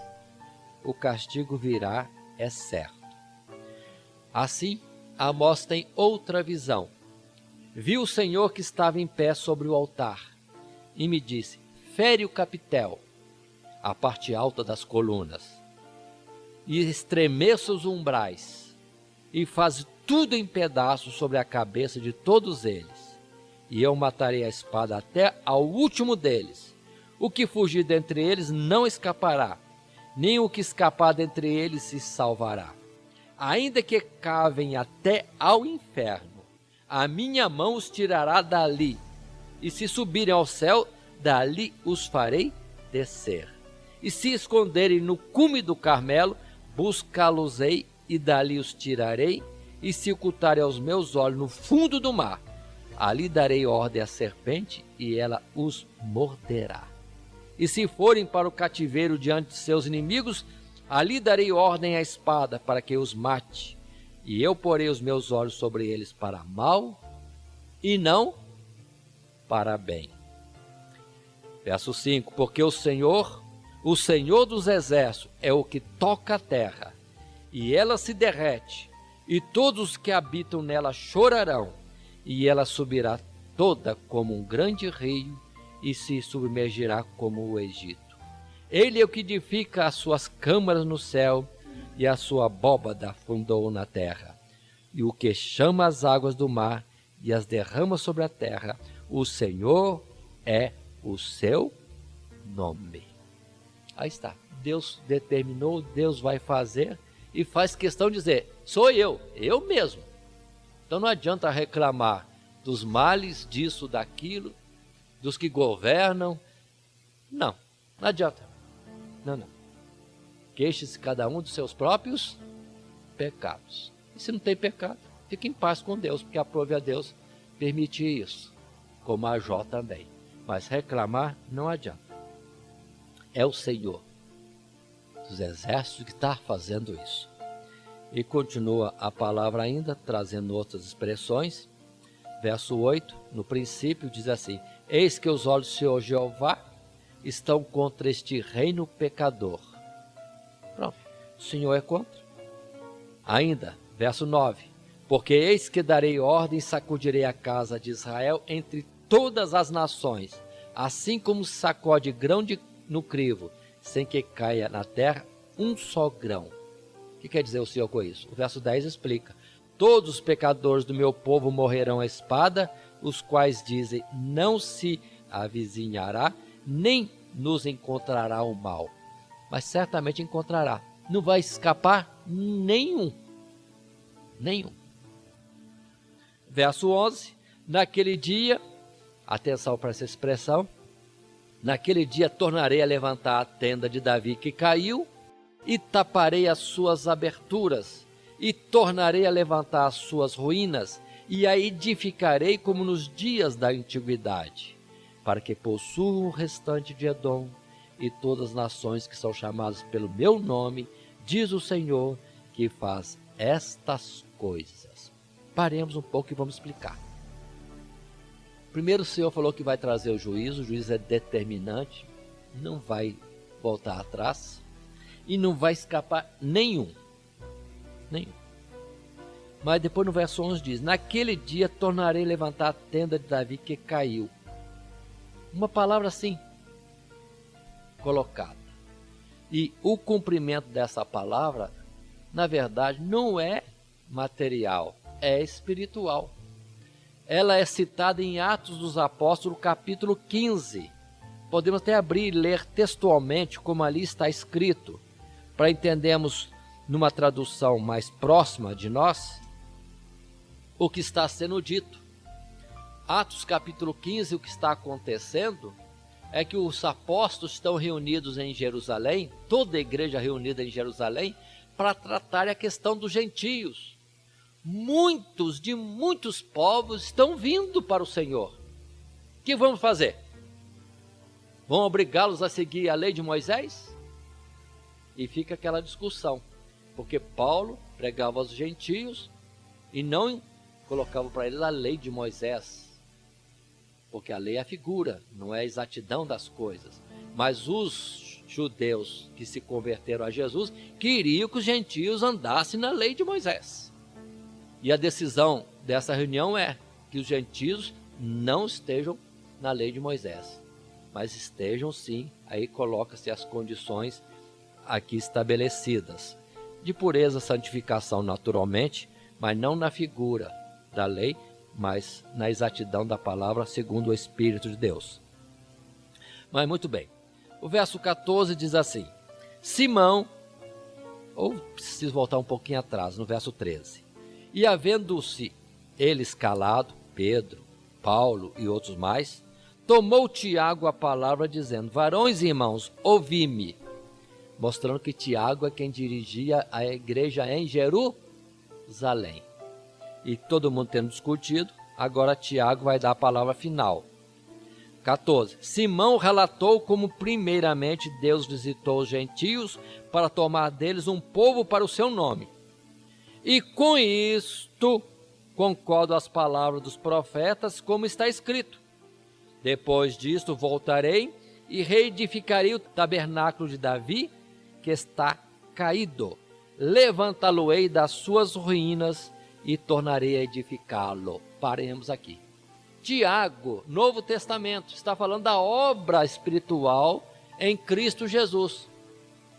O castigo virá, é certo. Assim, Amós tem outra visão. Viu o Senhor que estava em pé sobre o altar e me disse, fere o capitel, a parte alta das colunas, e estremeça os umbrais, e faz tudo em pedaços sobre a cabeça de todos eles. E eu matarei a espada até ao último deles. O que fugir dentre eles não escapará, nem o que escapar dentre eles se salvará. Ainda que cavem até ao inferno, a minha mão os tirará dali, e se subirem ao céu, dali os farei descer. E se esconderem no cume do Carmelo, buscá-los-ei e dali os tirarei, e se ocultarem aos meus olhos no fundo do mar, ali darei ordem à serpente e ela os morderá. E se forem para o cativeiro diante de seus inimigos, ali darei ordem à espada para que os mate, e eu porei os meus olhos sobre eles para mal e não para bem. Verso 5: porque o Senhor dos exércitos, é o que toca a terra, e ela se derrete, e todos os que habitam nela chorarão, e ela subirá toda como um grande rio, e se submergirá como o Egito. Ele é o que edifica as suas câmaras no céu, e a sua abóbada fundou na terra. E o que chama as águas do mar e as derrama sobre a terra, o Senhor é o seu nome. Aí está, Deus determinou, Deus vai fazer, e faz questão de dizer, sou eu mesmo. Então não adianta reclamar dos males, disso, daquilo, dos que governam. Não adianta. Não. Queixe-se cada um dos seus próprios pecados. E se não tem pecado, fique em paz com Deus, porque aprove a Deus permitir isso, como a Jó também. Mas reclamar não adianta. É o Senhor dos exércitos que está fazendo isso. E continua a palavra ainda, trazendo outras expressões. Verso 8, no princípio diz assim: eis que os olhos do Senhor Jeová estão contra este reino pecador. Pronto, o Senhor é contra. Ainda, verso 9: porque eis que darei ordem e sacudirei a casa de Israel entre todas as nações, assim como sacode grão no crivo, sem que caia na terra um só grão. O que quer dizer o Senhor com isso? O verso 10 explica: todos os pecadores do meu povo morrerão à espada, os quais dizem, não se avizinhará, nem nos encontrará o mal. Mas certamente encontrará. Não vai escapar nenhum. Verso 11: naquele dia, atenção para essa expressão, naquele dia tornarei a levantar a tenda de Davi que caiu, e taparei as suas aberturas, e tornarei a levantar as suas ruínas, e a edificarei como nos dias da antiguidade, para que possuam o restante de Edom e todas as nações que são chamadas pelo meu nome, diz o Senhor, que faz estas coisas. Paremos um pouco e vamos explicar. Primeiro, o Senhor falou que vai trazer o juízo é determinante, não vai voltar atrás e não vai escapar nenhum. Mas depois no verso 11 diz: naquele dia tornarei a levantar a tenda de Davi que caiu. Uma palavra assim, colocada. E o cumprimento dessa palavra, na verdade, não é material, é espiritual. Ela é citada em Atos dos Apóstolos, capítulo 15. Podemos até abrir e ler textualmente como ali está escrito, para entendermos numa tradução mais próxima de nós o que está sendo dito. Atos capítulo 15, o que está acontecendo é que os apóstolos estão reunidos em Jerusalém, toda a igreja reunida em Jerusalém, para tratar a questão dos gentios. Muitos povos estão vindo para o Senhor. O que vamos fazer? Vão obrigá-los a seguir a lei de Moisés? E fica aquela discussão, porque Paulo pregava aos gentios e não colocava para eles a lei de Moisés, porque a lei é a figura, não é a exatidão das coisas. Mas os judeus que se converteram a Jesus queriam que os gentios andassem na lei de Moisés. E a decisão dessa reunião é que os gentios não estejam na lei de Moisés, mas estejam sim, aí coloca-se as condições aqui estabelecidas, de pureza, santificação naturalmente, mas não na figura da lei, mas na exatidão da palavra segundo o Espírito de Deus. Mas muito bem, o verso 14 diz assim: Simão, ou preciso voltar um pouquinho atrás, no verso 13. E havendo-se eles calado, Pedro, Paulo e outros mais, tomou Tiago a palavra dizendo: Varões e irmãos, ouvi-me. Mostrando que Tiago é quem dirigia a igreja em Jerusalém. E todo mundo tendo discutido, agora Tiago vai dar a palavra final. 14. Simão relatou como primeiramente Deus visitou os gentios para tomar deles um povo para o seu nome. E com isto concordo as palavras dos profetas, como está escrito: Depois disto voltarei e reedificarei o tabernáculo de Davi, que está caído. Levantá-lo-ei das suas ruínas e tornarei a edificá-lo. Paremos aqui. Tiago, Novo Testamento, está falando da obra espiritual em Cristo Jesus,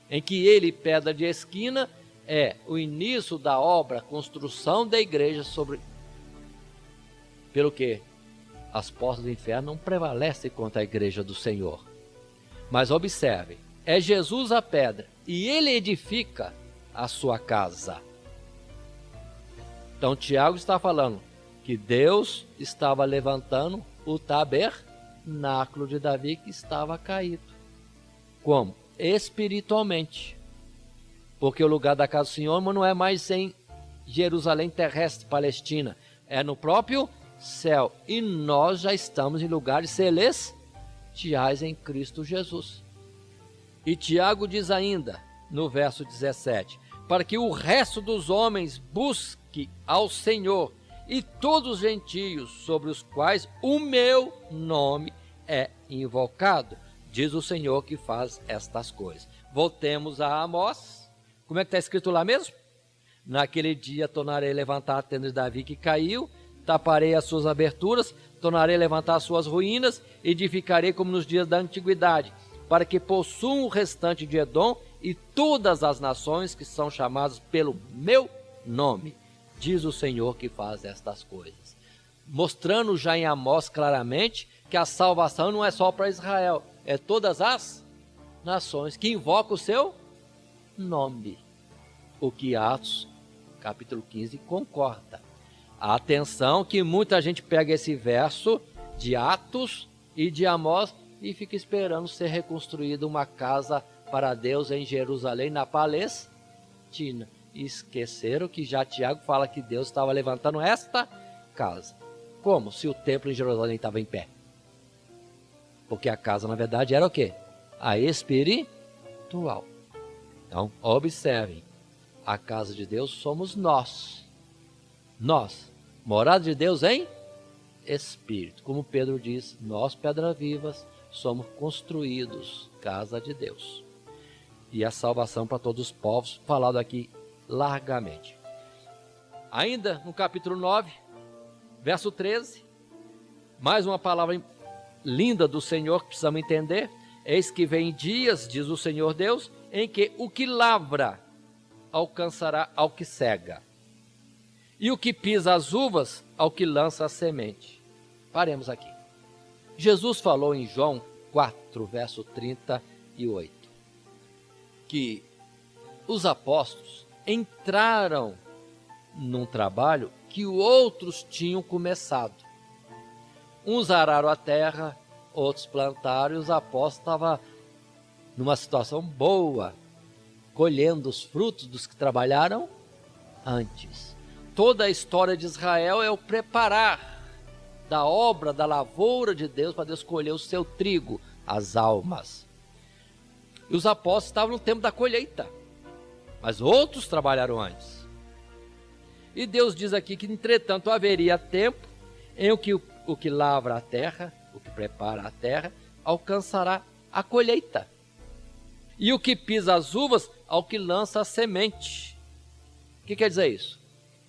em que ele, pedra de esquina, é o início da obra, construção da igreja sobre... Pelo que as portas do inferno não prevalecem contra a igreja do Senhor. Mas observe, é Jesus a pedra e ele edifica a sua casa. Então Tiago está falando que Deus estava levantando o tabernáculo de Davi que estava caído. Como? Espiritualmente. Porque o lugar da casa do Senhor não é mais em Jerusalém terrestre, Palestina. É no próprio céu. E nós já estamos em lugares celestiais em Cristo Jesus. E Tiago diz ainda, no verso 17, para que o resto dos homens busque ao Senhor e todos os gentios sobre os quais o meu nome é invocado, diz o Senhor que faz estas coisas. Voltemos a Amós. Como é que está escrito lá mesmo? Naquele dia tornarei a levantar a tenda de Davi que caiu, taparei as suas aberturas, tornarei a levantar as suas ruínas, edificarei como nos dias da antiguidade, para que possuam o restante de Edom e todas as nações que são chamadas pelo meu nome, diz o Senhor que faz estas coisas. Mostrando já em Amós claramente que a salvação não é só para Israel, é todas as nações que invocam o seu nome. O que Atos, capítulo 15, concorda. Atenção que muita gente pega esse verso de Atos e de Amós e fica esperando ser reconstruída uma casa para Deus em Jerusalém, na Palestina. E esqueceram que já Tiago fala que Deus estava levantando esta casa. Como? Se o templo em Jerusalém estava em pé. Porque a casa, na verdade, era o quê? A espiritual. Então, observem. A casa de Deus somos nós. Nós, morada de Deus em espírito. Como Pedro diz, nós, pedras vivas, somos construídos, casa de Deus. E a salvação para todos os povos, falado aqui largamente. Ainda no capítulo 9, verso 13, mais uma palavra linda do Senhor que precisamos entender. Eis que vem dias, diz o Senhor Deus, em que o que lavra alcançará ao que cega, e o que pisa as uvas ao que lança a semente. Paremos aqui. Jesus falou em João 4, verso 38, que os apóstolos entraram num trabalho que outros tinham começado. Uns araram a terra, outros plantaram, e os apóstolos estavam numa situação boa, colhendo os frutos dos que trabalharam antes. Toda a história de Israel é o preparar da obra, da lavoura de Deus, para Deus colher o seu trigo, as almas. E os apóstolos estavam no tempo da colheita, mas outros trabalharam antes. E Deus diz aqui que, entretanto, haveria tempo em que o que lavra a terra, o que prepara a terra, alcançará a colheita. E o que pisa as uvas, ao que lança a semente. O que quer dizer isso?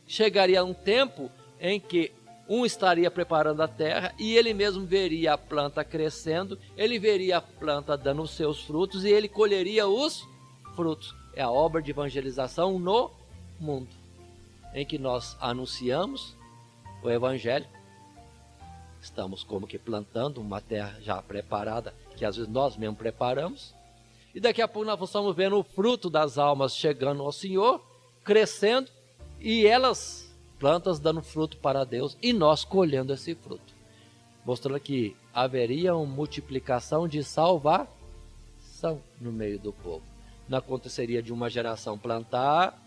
Chegaria um tempo em que um estaria preparando a terra e ele mesmo veria a planta crescendo, ele veria a planta dando os seus frutos e ele colheria os frutos. É a obra de evangelização no mundo. em que nós anunciamos o Evangelho. Estamos como que plantando uma terra já preparada, que às vezes nós mesmos preparamos. E daqui a pouco nós estamos vendo o fruto das almas chegando ao Senhor, crescendo, e elas, plantas, dando fruto para Deus, e nós colhendo esse fruto. Mostrando que haveria uma multiplicação de salvação no meio do povo. Não aconteceria de uma geração plantar,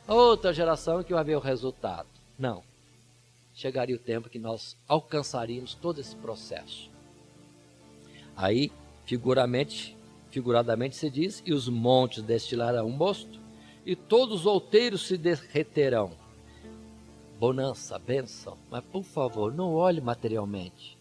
outra geração que vai ver o resultado. Não. Chegaria o tempo que nós alcançaríamos todo esse processo. Aí, figuradamente se diz, e os montes destilarão mosto, e todos os outeiros se derreterão. Bonança, bênção, mas por favor, não olhe materialmente.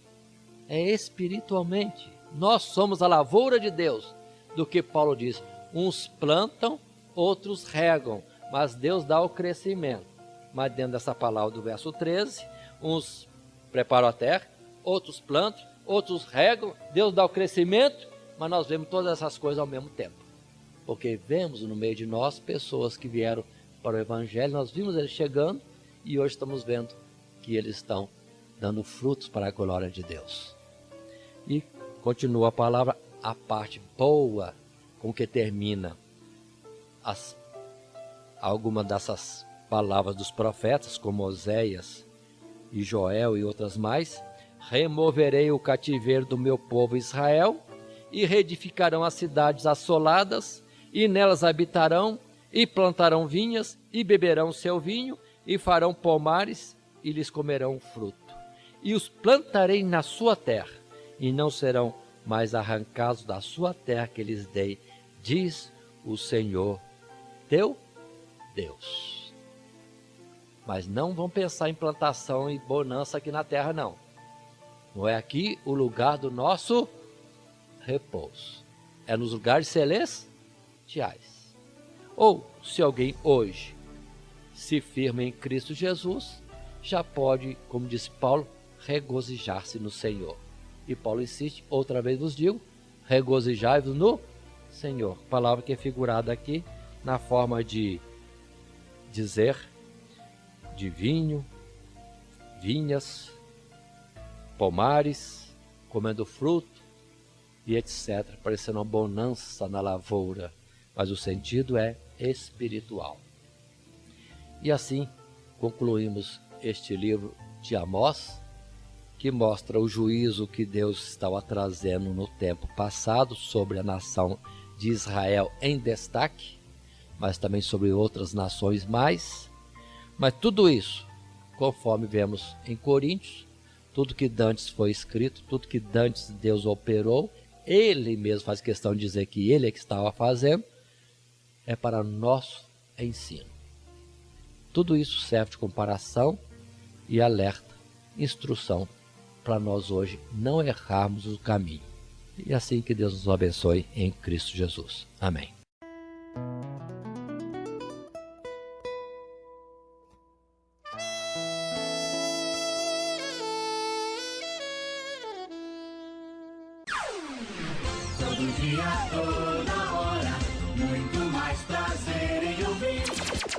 É espiritualmente. Nós somos a lavoura de Deus, do que Paulo diz, uns plantam, outros regam, mas Deus dá o crescimento. Mas dentro dessa palavra do verso 13, uns preparam a terra, outros plantam, outros regam, Deus dá o crescimento, mas nós vemos todas essas coisas ao mesmo tempo. Porque vemos no meio de nós pessoas que vieram para o Evangelho, nós vimos eles chegando e hoje estamos vendo que eles estão dando frutos para a glória de Deus. E continua a palavra, a parte boa com que termina alguma dessas palavras dos profetas, como Oséias e Joel e outras mais. Removerei o cativeiro do meu povo Israel, e reedificarão as cidades assoladas, e nelas habitarão, e plantarão vinhas, e beberão seu vinho, e farão pomares, e lhes comerão fruto. E os plantarei na sua terra, e não serão mais arrancados da sua terra que lhes dei, diz o Senhor teu Deus. Mas não vão pensar em plantação e bonança aqui na terra, não. Não é aqui o lugar do nosso repouso. É nos lugares celestiais. Ou, se alguém hoje se firma em Cristo Jesus, já pode, como disse Paulo, regozijar-se no Senhor. E Paulo insiste, outra vez vos digo, regozijai-vos no Senhor. Palavra que é figurada aqui na forma de dizer de vinho, vinhas, pomares, comendo fruto e etc. Parecendo uma bonança na lavoura, mas o sentido é espiritual. E assim concluímos este livro de Amós, que mostra o juízo que Deus estava trazendo no tempo passado sobre a nação de Israel em destaque, mas também sobre outras nações mais. Mas tudo isso, conforme vemos em Coríntios, tudo que dantes foi escrito, tudo que dantes Deus operou, Ele mesmo faz questão de dizer que Ele é que estava fazendo, é para nosso ensino. Tudo isso serve de comparação e alerta, instrução, para nós hoje não errarmos o caminho. E assim que Deus nos abençoe em Cristo Jesus. Amém. Todo dia, toda hora, muito mais prazer em ouvir.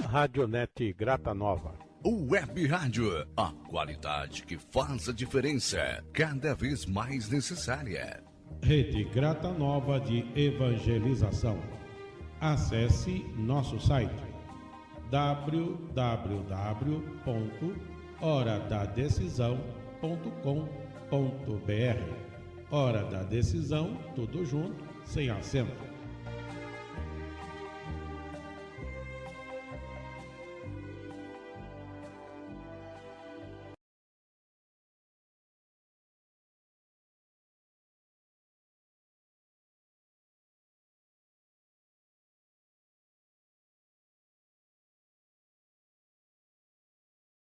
Radionete Grata Nova. Web Rádio, a qualidade que faz a diferença, cada vez mais necessária. Rede Grata Nova de Evangelização. Acesse nosso site www.horadadecisão.com.br. Hora da Decisão, tudo junto, sem acento.